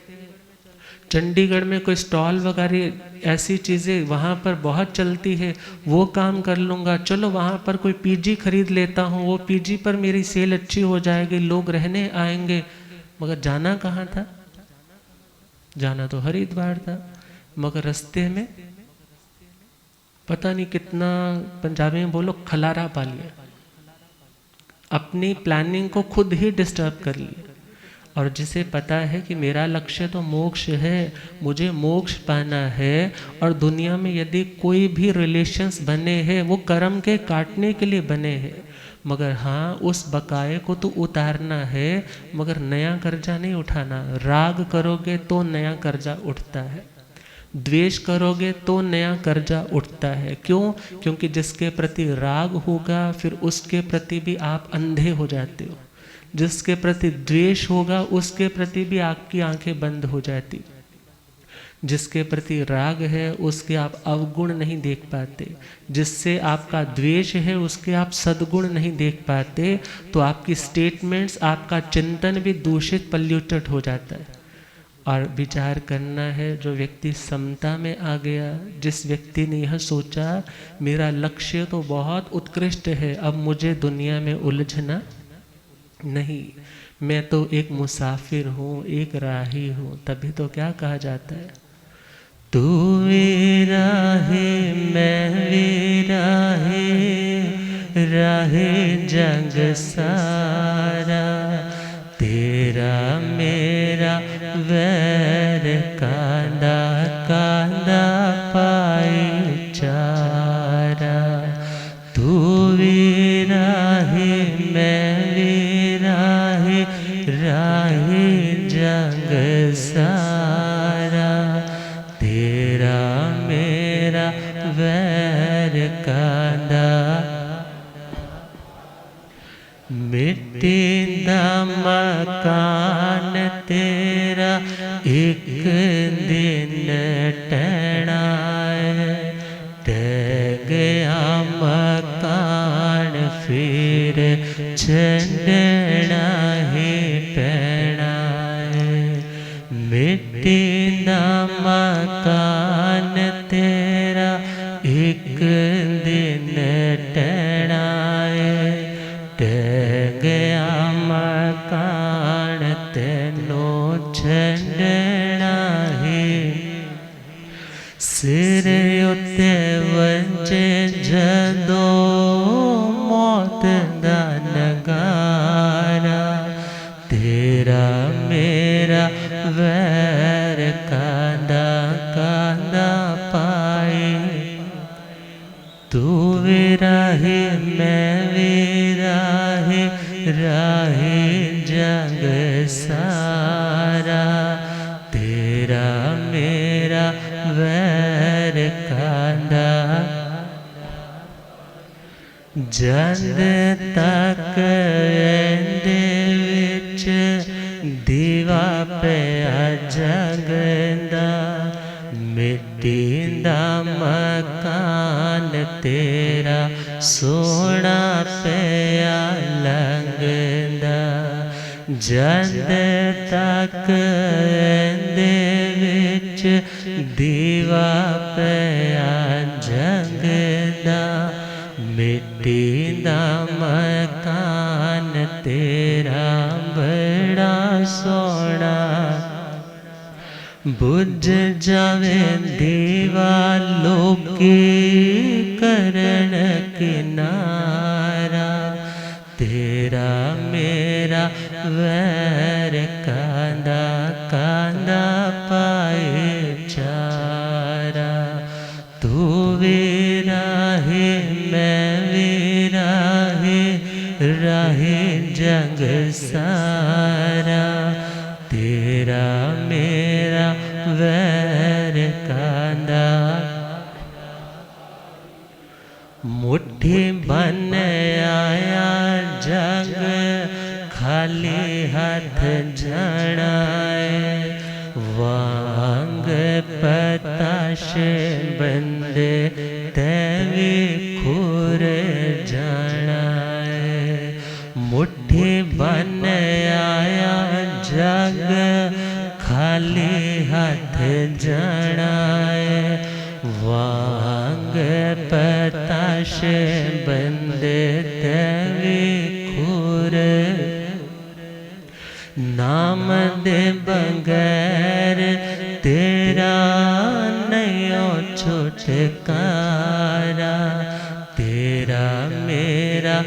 चंडीगढ़ में कोई स्टॉल वगैरह ऐसी चीज़ें वहाँ पर बहुत चलती है, वो काम कर लूँगा। चलो वहाँ पर कोई पीजी खरीद लेता हूँ, वो पीजी पर मेरी सेल अच्छी हो जाएगी, लोग रहने आएंगे। मगर जाना कहाँ था? जाना तो हरिद्वार था, मगर रास्ते में पता नहीं कितना, पंजाबी में बोलो, खलारा पा लिया, अपनी प्लानिंग को खुद ही डिस्टर्ब कर लिया। और जिसे पता है कि मेरा लक्ष्य तो मोक्ष है, मुझे मोक्ष पाना है, और दुनिया में यदि कोई भी रिलेशंस बने हैं वो कर्म के काटने के लिए बने हैं, मगर हाँ उस बकाये को तो उतारना है, मगर नया कर्जा नहीं उठाना। राग करोगे तो नया कर्जा उठता है। द्वेष करोगे तो नया कर्जा उठता है। क्यों? क्योंकि जिसके प्रति राग होगा फिर उसके प्रति भी आप अंधे हो जाते हो। जिसके प्रति द्वेष होगा उसके प्रति भी आपकी आंखें बंद हो जाती। जिसके प्रति राग है उसके आप अवगुण नहीं देख पाते, जिससे आपका द्वेष है उसके आप सद्गुण नहीं देख पाते। तो आपकी स्टेटमेंट्स, आपका चिंतन भी दूषित, पल्यूटेड हो जाता है। और विचार करना है, जो व्यक्ति समता में आ गया, जिस व्यक्ति ने यह सोचा मेरा लक्ष्य तो बहुत उत्कृष्ट है, अब मुझे दुनिया में उलझना नहीं, मैं तो एक मुसाफिर हूँ, एक राही हूँ। तभी तो क्या कहा जाता है, तू मेरा है मैं मेरा है, राहे जग सारा, तेरा मेरा वैर कांदा कांदा पाए चारा। तू मेरा है मैं मेरा है, राहे जग सारा, तेरा मेरा वैर कांदा। मिटेंदा मकान तेरा एक दिन टहना है, टह गया मकान फिर छंडना ही पैना है। मिटेंदा मकान तेरा एक दिन टहना है, टह गया मकान तेनो छंडना ही। सिर उत्ते वंजे जदो मौत दा नगारा, तेरा मेरा वैर कांदा कांदा पाए। तू मेरा है मैं मेरा है, राहे जग सारा, तेरा मेरा वैर कांदा। जंद तक एंदे विच दीवा पिया जगदा, मिटींदा मकान तेरा सोना पिया लंघदा। जंद तक एंदे विच दीवा पिया जगदा, मिटींदा मकान तेरा बड़ा सोना। बुझ जावे दीवा लोकी करण किनारा, तेरा मेरा वैर कांदा कांदा पाए चारा। तू मेरा है मैं मेरा है, राहे जग सारा, तेरा मेरा वैर कांदा। मुट्ठी बन आया जग, खाली हाथ जाना है, वांग पताशे बंदे तेवे खुर जाना है। मुट्ठी बन आया जग, खाली हाथ जाना है, वांग पताशे बंदे तेवे खुर। नाम दे बगैर तेरा नयो छुटकारा, तेरा मेरा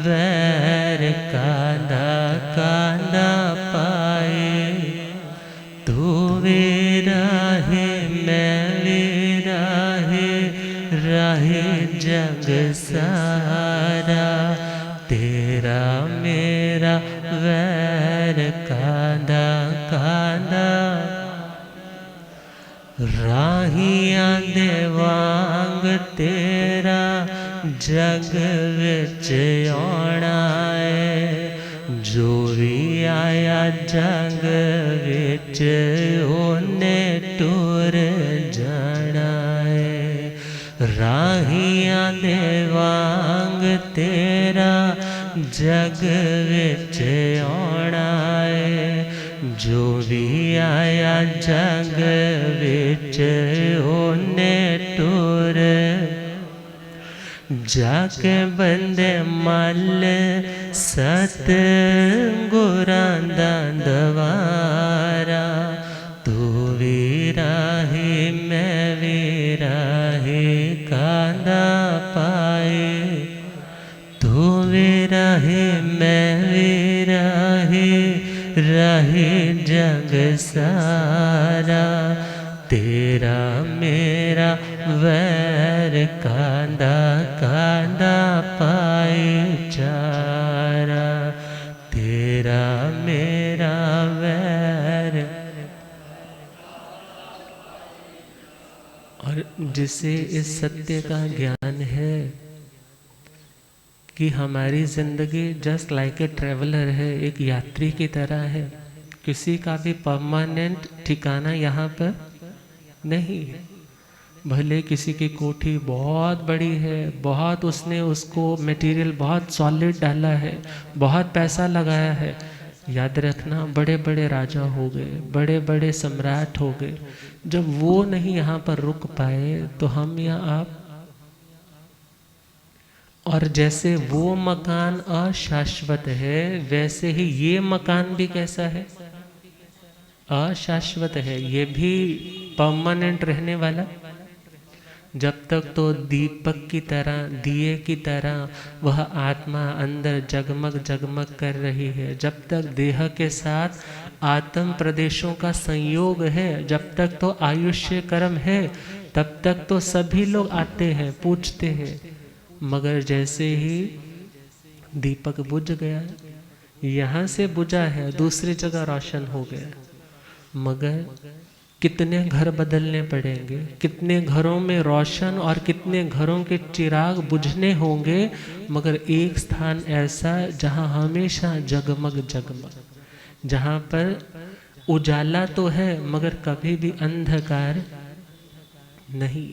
वैर कांदा कांदा पाए। तू मेरा है मैं मेरा है, राहे जग सारा, तेरा मेरा वैर कांदा कांदा। राहिया दे वांग तेरा जग विच आना है। जो भी आया जग विच ओने टुर जाना है। राहिया दे वांग तेरा जग विच आना है। जो भी आया जग विच ओने टुर जाके बंदे मल सत गुरां दा दवारा। तू भी राही मैं भी राही कांदा पाए। तू भी राही मैं भी राही राही जग सारा। तेरा मेरा वैर कांदा कांदा पाए चारा। तेरा मेरा वैर। और जिसे इस सत्य का ज्ञान है कि हमारी जिंदगी जस्ट लाइक ए ट्रेवलर है, एक यात्री की तरह है। किसी का भी परमानेंट ठिकाना यहाँ पर नहीं है। भले किसी की कोठी बहुत बड़ी है, बहुत उसने उसको मटेरियल बहुत सॉलिड डाला है, बहुत पैसा लगाया है। याद रखना बड़े बड़े राजा हो गए, बड़े बड़े सम्राट हो गए, जब वो नहीं यहाँ पर रुक पाए तो हम या आप। और जैसे वो मकान अशाश्वत है, वैसे ही ये मकान भी कैसा है, अशाश्वत है। ये भी परमानेंट रहने वाला। जब तक तो दीपक की तरह, दिए की तरह वह आत्मा अंदर जगमग जगमग कर रही है, जब तक देह के साथ आत्म प्रदेशों का संयोग है, जब तक तो आयुष्य कर्म है, तब तक तो सभी लोग आते हैं, पूछते हैं। मगर जैसे ही दीपक बुझ गया, यहाँ से बुझा है, दूसरी जगह रोशन हो गया। मगर कितने घर बदलने पड़ेंगे, कितने घरों में रोशन और कितने घरों के चिराग बुझने होंगे। मगर एक स्थान ऐसा जहाँ हमेशा जगमग जगमग, जहाँ पर उजाला तो है मगर कभी भी अंधकार नहीं।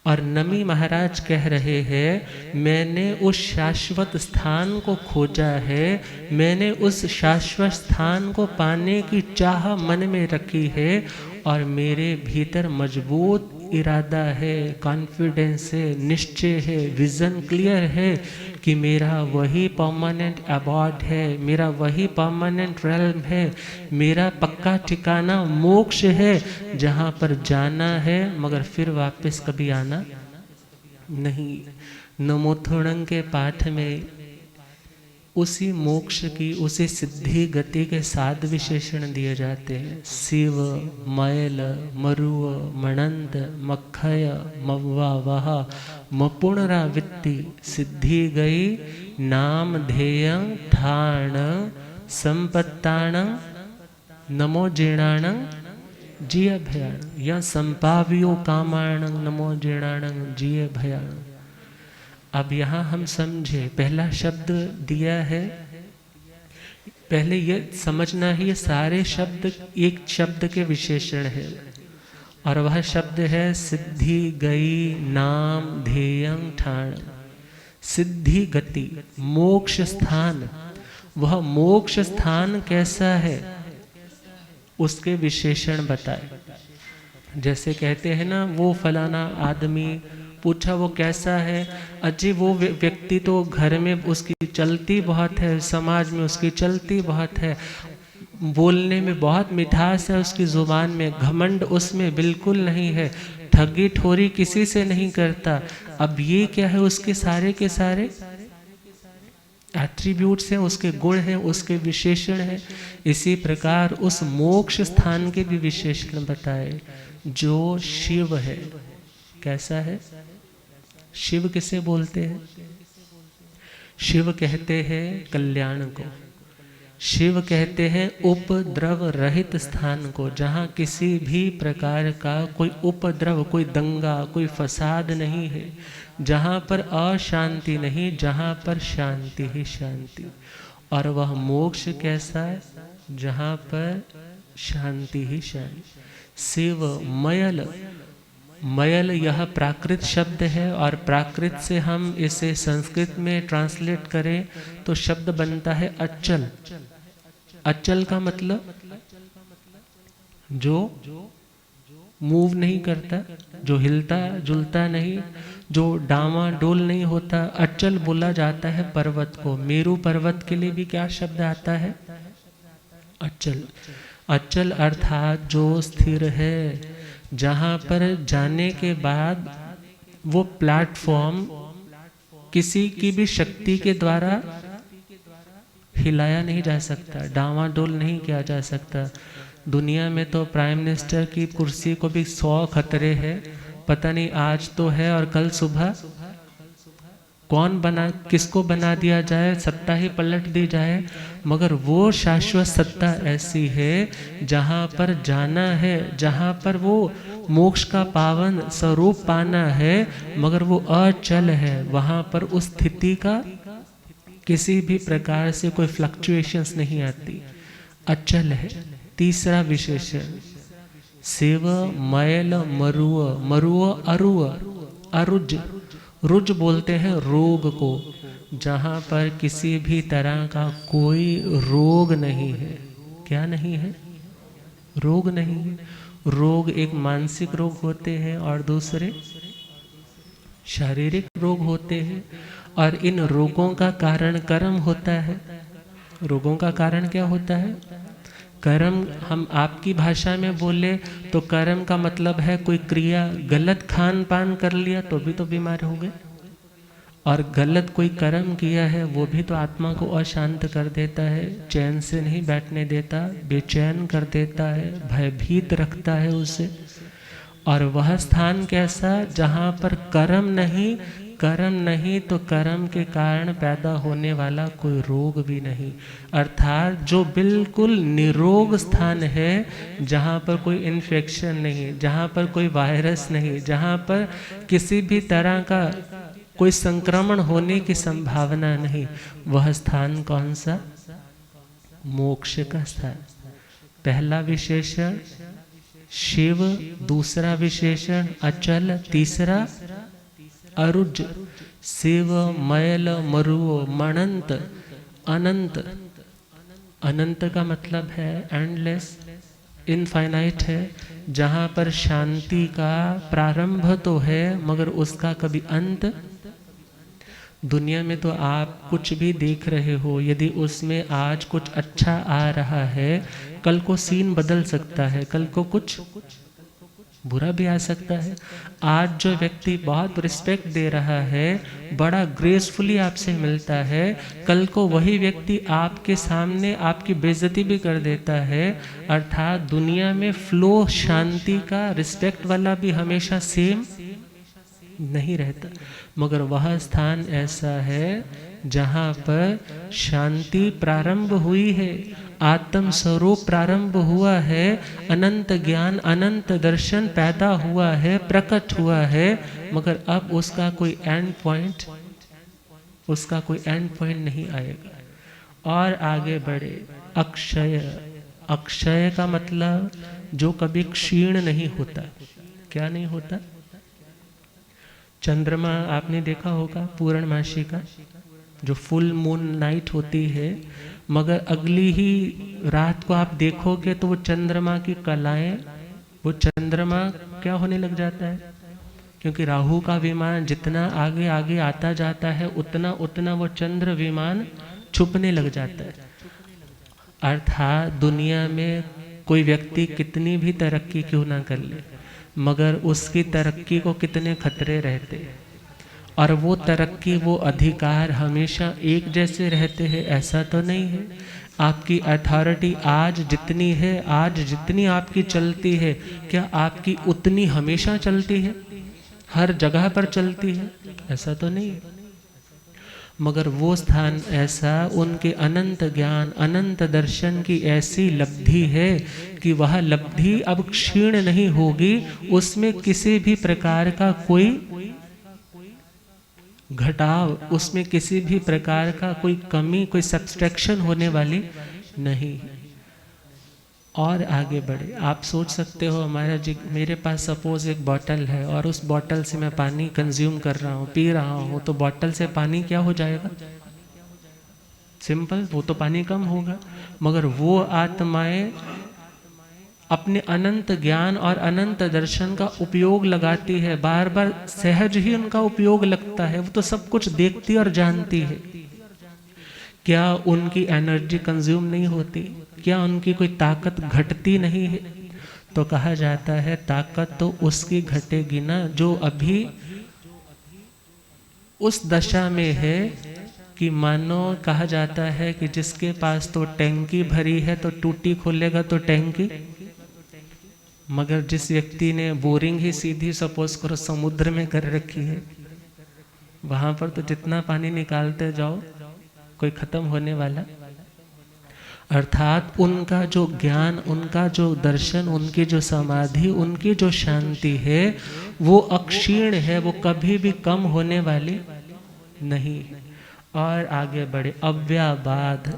और नमी महाराज कह रहे हैं, मैंने उस शाश्वत स्थान को खोजा है, मैंने उस शाश्वत स्थान को पाने की चाह मन में रखी है। और मेरे भीतर मजबूत इरादा है, कॉन्फिडेंस है, निश्चय है, विजन क्लियर है कि मेरा वही परमानेंट अबॉर्ड है, मेरा वही परमानेंट रेल्म है, मेरा पक्का ठिकाना मोक्ष है, जहाँ पर जाना है मगर फिर वापस कभी आना नहीं। नमोथुणं के पाठ में उसी मोक्ष की, उसी सिद्धि गति के 7 विशेषण दिए जाते हैं। शिव, मैल, मरुव, मणंद, मखय, मव्वा वह, मपुनरावित्ति, सिद्धि गई, नाम ध्येय, ठाण, संपत्ताण, नमो जीर्णाण, जिय भयाण, या संपाव्यो कामाण, नमो जीर्णाण, जिय भयाण। अब यहाँ हम समझे, पहला शब्द दिया है। पहले ये समझना है, ये सारे शब्द एक शब्द के विशेषण है, और वह शब्द है सिद्धि गई, नाम ध्येयं ठाण। सिद्धि गति, मोक्ष स्थान। वह मोक्ष स्थान कैसा है उसके विशेषण बताए। जैसे कहते हैं ना, वो फलाना आदमी, पूछा वो कैसा है, अजी वो व्यक्ति तो घर में उसकी चलती बहुत है, समाज में उसकी चलती बहुत है, बोलने में बहुत मिठास है उसकी जुबान में, घमंड उसमें बिल्कुल नहीं है, ठगी ठोरी किसी से नहीं करता। अब ये क्या है, उसके सारे के सारे एट्रीब्यूट्स हैं, उसके गुण हैं, उसके विशेषण हैं। इसी प्रकार उस मोक्ष स्थान के भी विशेषण बताए। जो शिव है, कैसा है शिव, किसे बोलते हैं? शिव कहते हैं कल्याण को। शिव कहते हैं उपद्रव रहित स्थान को, जहाँ किसी भी प्रकार का कोई उपद्रव, कोई दंगा, कोई फसाद नहीं है, जहाँ पर अशांति नहीं, जहाँ पर शांति ही शांति। और वह मोक्ष कैसा है? जहाँ पर शांति ही शांति। शिव मयल, मयल यह प्राकृत शब्द है, और प्राकृत से हम इसे संस्कृत में ट्रांसलेट करें तो शब्द बनता है अचल। अचल का मतलब जो मूव नहीं करता, जो हिलता जुलता नहीं, जो डामाडोल नहीं होता, अचल बोला जाता है पर्वत को। मेरू पर्वत के लिए भी क्या शब्द आता है? अचल। अचल अर्थात जो स्थिर है, जहाँ पर जाने के बाद वो प्लेटफॉर्म किसी की भी शक्ति के द्वारा हिलाया नहीं जा सकता, डामाडोल नहीं किया जा सकता। दुनिया में तो प्राइम मिनिस्टर की कुर्सी को भी 100 खतरे हैं, पता नहीं आज तो है और कल सुबह कौन बना, किसको बना दिया जाए, सत्ता ही पलट दी जाए। मगर वो शाश्वत सत्ता ऐसी है जहाँ पर जाना है, जहाँ पर वो मोक्ष का पावन स्वरूप पाना है, मगर वो अचल है। वहाँ पर उस स्थिति का किसी भी प्रकार से कोई फ्लक्चुएशंस नहीं आती, अचल है। तीसरा विशेषण शिव मैल मरुआ, मरुआ अरुआ, अरुज, रुज बोलते हैं रोग को, जहाँ पर किसी भी तरह का कोई रोग नहीं है। क्या नहीं है? रोग नहीं है। रोग एक मानसिक रोग होते हैं और दूसरे शारीरिक रोग होते हैं, और इन रोगों का कारण कर्म होता है। रोगों का कारण क्या होता है? कर्म। हम आपकी भाषा में बोले तो कर्म का मतलब है कोई क्रिया, गलत खान पान कर लिया तो भी तो बीमार हो गए, और गलत कोई कर्म किया है वो भी तो आत्मा को अशांत कर देता है, चैन से नहीं बैठने देता, बेचैन कर देता है, भयभीत रखता है उसे। और वह स्थान कैसा? जहाँ पर कर्म नहीं, कर्म नहीं तो कर्म के कारण पैदा होने वाला कोई रोग भी नहीं, अर्थात जो बिल्कुल निरोग स्थान है, जहाँ पर कोई इन्फेक्शन नहीं, जहाँ पर कोई वायरस नहीं, जहाँ पर किसी भी तरह का कोई संक्रमण होने की संभावना नहीं, वह स्थान कौन सा? मोक्ष का स्थान। पहला विशेषण शिव, दूसरा विशेषण अचल, तीसरा अरुज। शिव मैल मरुओ, मनंत, अनंत। अनंत का मतलब है एंडलेस, इनफाइनाइट है, जहाँ पर शांति का प्रारंभ तो है मगर उसका कभी अंत। दुनिया में तो आप कुछ भी देख रहे हो, यदि उसमें आज कुछ अच्छा आ रहा है, कल को सीन बदल सकता है, कल को कुछ बुरा भी आ सकता है। आज जो व्यक्ति बहुत रिस्पेक्ट दे रहा है, बड़ा ग्रेसफुली आपसे मिलता है, कल को वही व्यक्ति आपके सामने आपकी बेइज्जती भी कर देता है। अर्थात दुनिया में फ्लो शांति का, रिस्पेक्ट वाला भी हमेशा सेम नहीं रहता, मगर वह स्थान ऐसा है जहाँ पर शांति प्रारंभ हुई है, आत्म स्वरूप प्रारंभ हुआ है, अनंत ज्ञान, अनंत दर्शन पैदा हुआ है, प्रकट हुआ है, मगर अब उसका कोई एंड पॉइंट, उसका कोई एंड पॉइंट नहीं आएगा। और आगे बढ़े अक्षय। अक्षय का मतलब जो कभी क्षीण नहीं होता। क्या नहीं होता? चंद्रमा आपने देखा होगा, पूर्णमासी का जो फुल मून नाइट होती है, मगर अगली ही रात को आप देखोगे तो वो चंद्रमा की कलाएं, वो चंद्रमा क्या होने लग जाता है, क्योंकि राहु का विमान जितना आगे आगे आता जाता है उतना उतना वो चंद्र विमान छुपने लग जाता है। अर्थात दुनिया में कोई व्यक्ति कितनी भी तरक्की क्यों ना कर ले, मगर उसकी तरक्की को कितने खतरे रहते हैं, और वो तरक्की, वो अधिकार हमेशा एक जैसे रहते हैं ऐसा तो नहीं है। आपकी अथॉरिटी आज जितनी है, आज जितनी आपकी चलती है, क्या आपकी उतनी हमेशा चलती है, हर जगह पर चलती है? ऐसा तो नहीं है। मगर वो स्थान ऐसा, उनके अनंत ज्ञान अनंत दर्शन की ऐसी लब्धि है कि वह लब्धि अब क्षीण नहीं होगी, उसमें किसी भी प्रकार का कोई घटाव, उसमें किसी भी प्रकार का कोई कमी, कोई सब्सट्रैक्शन होने वाली नहीं है। और आगे बढ़े, आप सोच सकते हो हमारा मेरे पास सपोज एक बॉटल है और उस बॉटल से मैं पानी कंज्यूम कर रहा हूँ, पी रहा हूँ, तो बॉटल से पानी क्या हो जाएगा? सिंपल, वो तो पानी कम होगा। मगर वो आत्माएं अपने अनंत ज्ञान और अनंत दर्शन का उपयोग लगाती है, बार बार सहज ही उनका उपयोग लगता है, वो तो सब कुछ देखती और जानती है। क्या उनकी एनर्जी कंज्यूम नहीं होती? क्या उनकी कोई ताकत घटती नहीं है? तो कहा जाता है ताकत तो उसकी घटेगी ना जो अभी उस दशा में है कि मानो, कहा जाता है कि जिसके पास तो टैंकी भरी है तो टूटी खोलेगा तो टैंकी, मगर जिस व्यक्ति ने बोरिंग ही सीधी सपोज करो समुद्र में कर रखी है, वहां पर तो जितना पानी निकालते जाओ कोई खत्म होने वाला। अर्थात उनका जो ज्ञान, उनका जो दर्शन, उनकी जो समाधि, उनकी जो शांति है वो अक्षीण है, वो कभी भी कम होने वाली नहीं। और आगे बढ़े, अव्याबाध।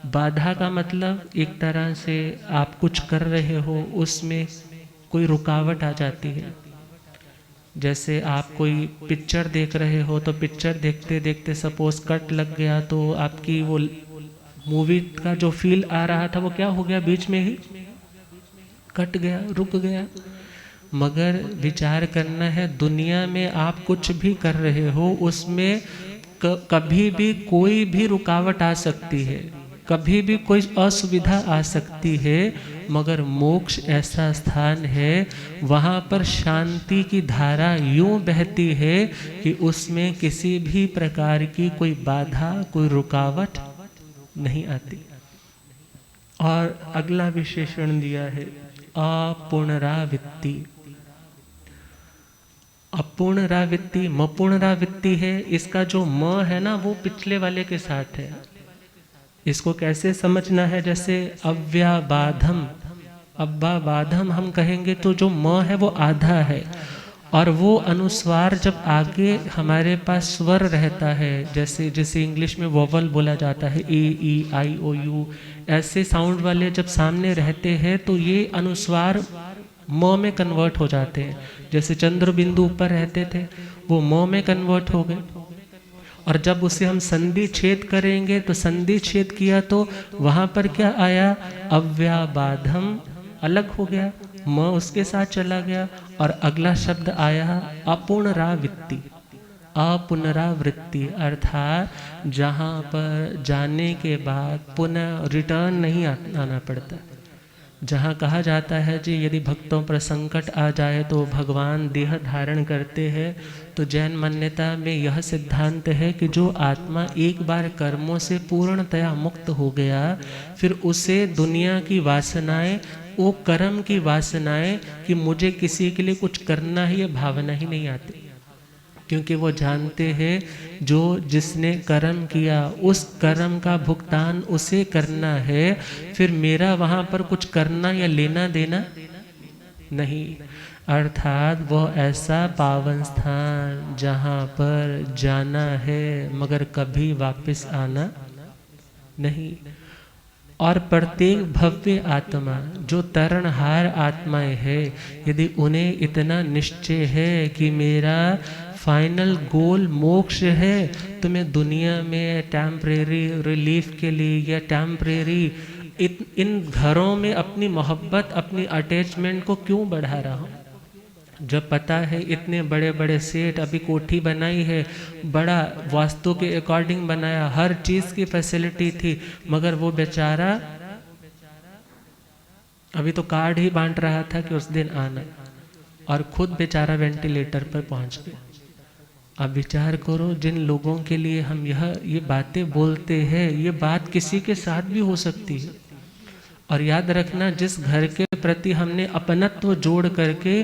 बाधा का मतलब एक तरह से आप कुछ कर रहे हो, उसमें कोई रुकावट आ जाती है। जैसे आप कोई पिक्चर देख रहे हो तो पिक्चर देखते देखते सपोज कट लग गया, तो आपकी वो मूवी का जो फील आ रहा था वो क्या हो गया? बीच में ही कट गया, रुक गया। मगर विचार करना है, दुनिया में आप कुछ भी कर रहे हो उसमें कभी भी कोई भी रुकावट आ सकती है, कभी भी कोई असुविधा आ सकती है, मगर मोक्ष ऐसा स्थान है वहाँ पर शांति की धारा यूं बहती है कि उसमें किसी भी प्रकार की कोई बाधा, कोई रुकावट नहीं आती। और अगला विशेषण दिया है अपुनरावृत्ति। अपुनरावृत्ति, मपुनरावृत्ति है। इसका जो म है ना वो पिछले वाले के साथ है। इसको कैसे समझना है? जैसे अव्याबाधम, अव्याबाधम हम कहेंगे तो जो म है वो आधा है, और वो अनुस्वार जब आगे हमारे पास स्वर रहता है, जैसे इंग्लिश में वोवल बोला जाता है, ए ई आई ओ यू, ऐसे साउंड वाले जब सामने रहते हैं तो ये अनुस्वार म में कन्वर्ट हो जाते हैं। जैसे चंद्र बिंदु ऊपर रहते थे वो म में कन्वर्ट हो गए, और जब उसे हम संधि छेद करेंगे तो संधि छेद किया तो वहाँ पर क्या आया? अव्याबाधम अलग हो गया, म उसके साथ चला गया, और अगला शब्द आया अपुनरावृत्ति। अपुनरावृत्ति अर्थात जहाँ पर जाने के बाद पुनः रिटर्न नहीं आना पड़ता। जहाँ कहा जाता है जी यदि भक्तों पर संकट आ जाए तो भगवान देह धारण करते हैं, तो जैन मान्यता में यह सिद्धांत है कि जो आत्मा एक बार कर्मों से पूर्णतया मुक्त हो गया, फिर उसे दुनिया की वासनाएं, वो कर्म की वासनाएं कि मुझे किसी के लिए कुछ करना है, ये भावना ही नहीं आती, क्योंकि वो जानते हैं जो जिसने कर्म किया उस कर्म का भुगतान उसे करना है, फिर मेरा वहाँ पर कुछ करना या लेना देना नहीं। अर्थात वो ऐसा पावन स्थान जहाँ पर जाना है मगर कभी वापस आना नहीं। और प्रत्येक भव्य आत्मा जो तरणहार आत्माएं है, यदि उन्हें इतना निश्चय है कि मेरा फाइनल गोल मोक्ष है, तो मैं दुनिया में टेम्परेरी रिलीफ के लिए या टेम्परेरी इन घरों में अपनी मोहब्बत, अपनी अटैचमेंट को क्यों बढ़ा रहा हूँ? जब पता है इतने बड़े बड़े सेठ, अभी कोठी बनाई है, बड़ा वास्तु के अकॉर्डिंग बनाया, हर चीज़ की फैसिलिटी थी, मगर वो बेचारा अभी तो कार्ड ही बांट रहा था कि उस दिन आना, और खुद बेचारा वेंटिलेटर पर पहुंच गया। अब विचार करो, जिन लोगों के लिए हम ये बातें बोलते हैं, ये बात किसी के साथ भी हो सकती है। और याद रखना, जिस घर के प्रति हमने अपनत्व जोड़ करके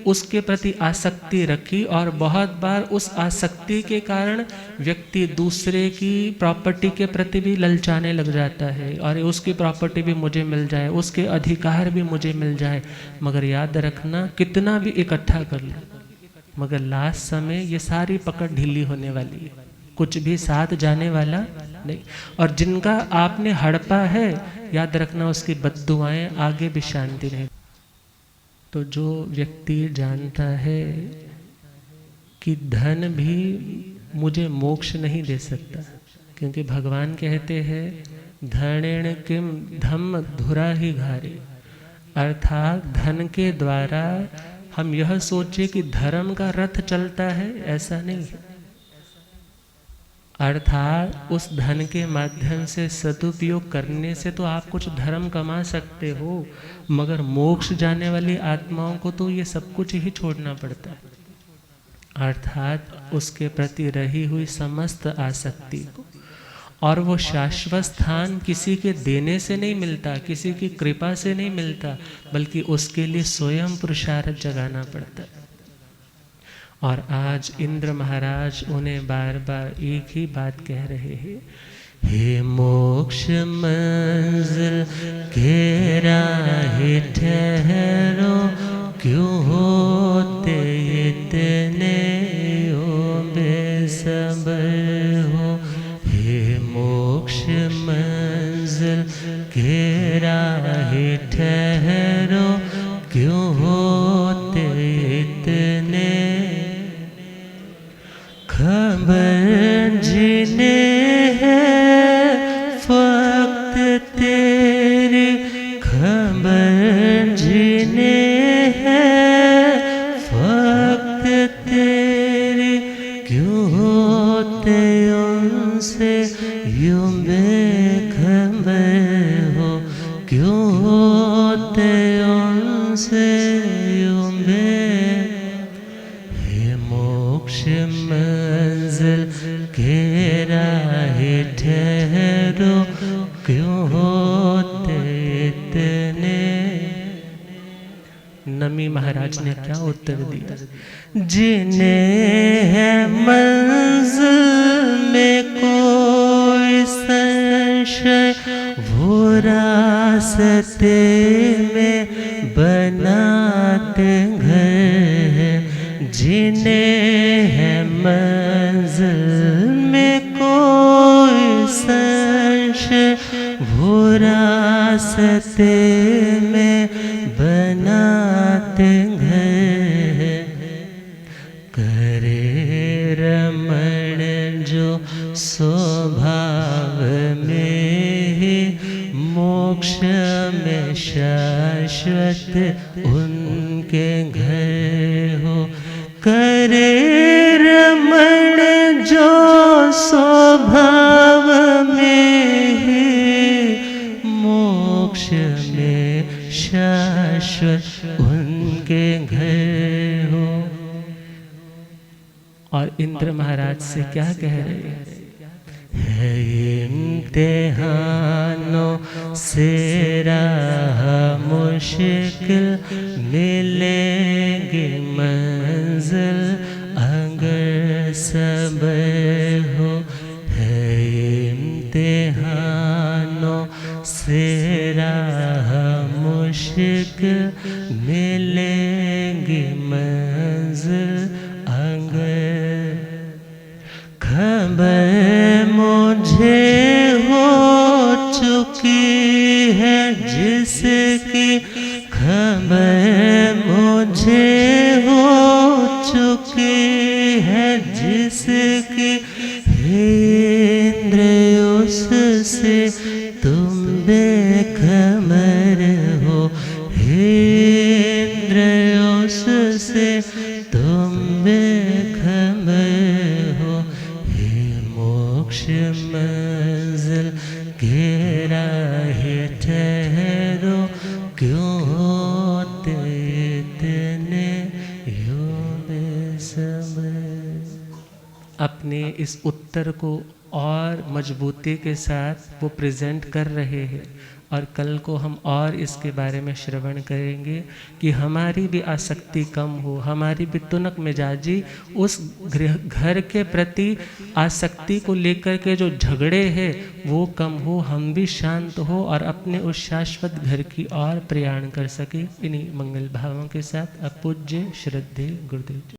उसके प्रति आसक्ति रखी, और बहुत बार उस आसक्ति के कारण व्यक्ति दूसरे की प्रॉपर्टी के प्रति भी ललचाने लग जाता है, और उसकी प्रॉपर्टी भी मुझे मिल जाए, उसके अधिकार भी मुझे मिल जाए। मगर याद रखना, कितना भी इकट्ठा कर लो, मगर लास्ट समय ये सारी पकड़ ढीली होने वाली है, कुछ भी साथ जाने वाला नहीं। और जिनका आपने हड़पा है, याद रखना उसकी बद्दुआएं आगे भी शांति नहीं। तो जो व्यक्ति जानता है कि धन भी मुझे मोक्ष नहीं दे सकता, क्योंकि भगवान कहते हैं धनेण किम धम्म धुरा ही घारे, अर्थात धन के द्वारा हम यह सोचे कि धर्म का रथ चलता है, ऐसा नहीं है। अर्थात उस धन के माध्यम से सदुपयोग करने से तो आप कुछ धर्म कमा सकते हो, मगर मोक्ष जाने वाली आत्माओं को तो ये सब कुछ ही छोड़ना पड़ता है। अर्थात उसके प्रति रही हुई समस्त आसक्ति को, और वो शाश्वत स्थान किसी के देने से नहीं मिलता, किसी की कृपा से नहीं मिलता, बल्कि उसके लिए स्वयं पुरुषार्थ जगाना पड़ता है। और आज इंद्र महाराज उन्हें बार बार एक ही बात कह रहे हैं, हे मोक्ष मंजिल के राहे ठहरो, क्यों होते इतने बेसब्र हो। हे मोक्ष मंजिल के राहे ठहरो, क्यों होते इतने खबर जिन्हें है फक्त तेरी, खबर जिन्हें है फक्त तेरी, क्यों होते उनसे यूं बेखबर हो, क्यों होते उनसे यूं हे मोक्ष मंजिल के राहे ठहरो, क्यों होते इतने। नमी महाराज ने क्या उत्तर दिया, जिन्हें है मंजिल में कोई संशय, वो रास्ते में बनाते घर है। जिन्हें है मंजिल में कोई संशय, वो रास्ते में बनाते घर। करे रमण जो स्वभाव में ही, मोक्ष में शाश्वत उनके घर हो। करे रमण जो स्वभाव में ही, मोक्ष में शाश्वत उनके घर हो। और इंद्र महाराज से क्या कह रहे हैं, है इम्तिहानों से राह मुश्किल, मिलेंगे मंजिल अगर सब्र हो। है इम्तिहानों से राह मुश्किल, मिलेंगे मंजिल अगर। खबर मुझे हो चुकी है जिसकी, खबर मुझे हो चुकी है जिसकी, हे इंद्र उससे तुम बेखबर हो। हे इंद्र उससे तुम बेखबर हो। हे मोक्ष मंजिल के राहे ठहरो, क्यों होते इतने यूं बेसब्र। अपने इस उत्तर को और मजबूती के साथ वो प्रेजेंट कर रहे हैं, और कल को हम और इसके बारे में श्रवण करेंगे कि हमारी भी आसक्ति कम हो, हमारी भी तुनक मिजाजी उस घर के प्रति आसक्ति को लेकर के जो झगड़े हैं वो कम हो, हम भी शांत हो और अपने उस शाश्वत घर की ओर प्रयाण कर सके। इन्हीं मंगल भावों के साथ अब पूज्य श्रद्धेय गुरुदेव जी।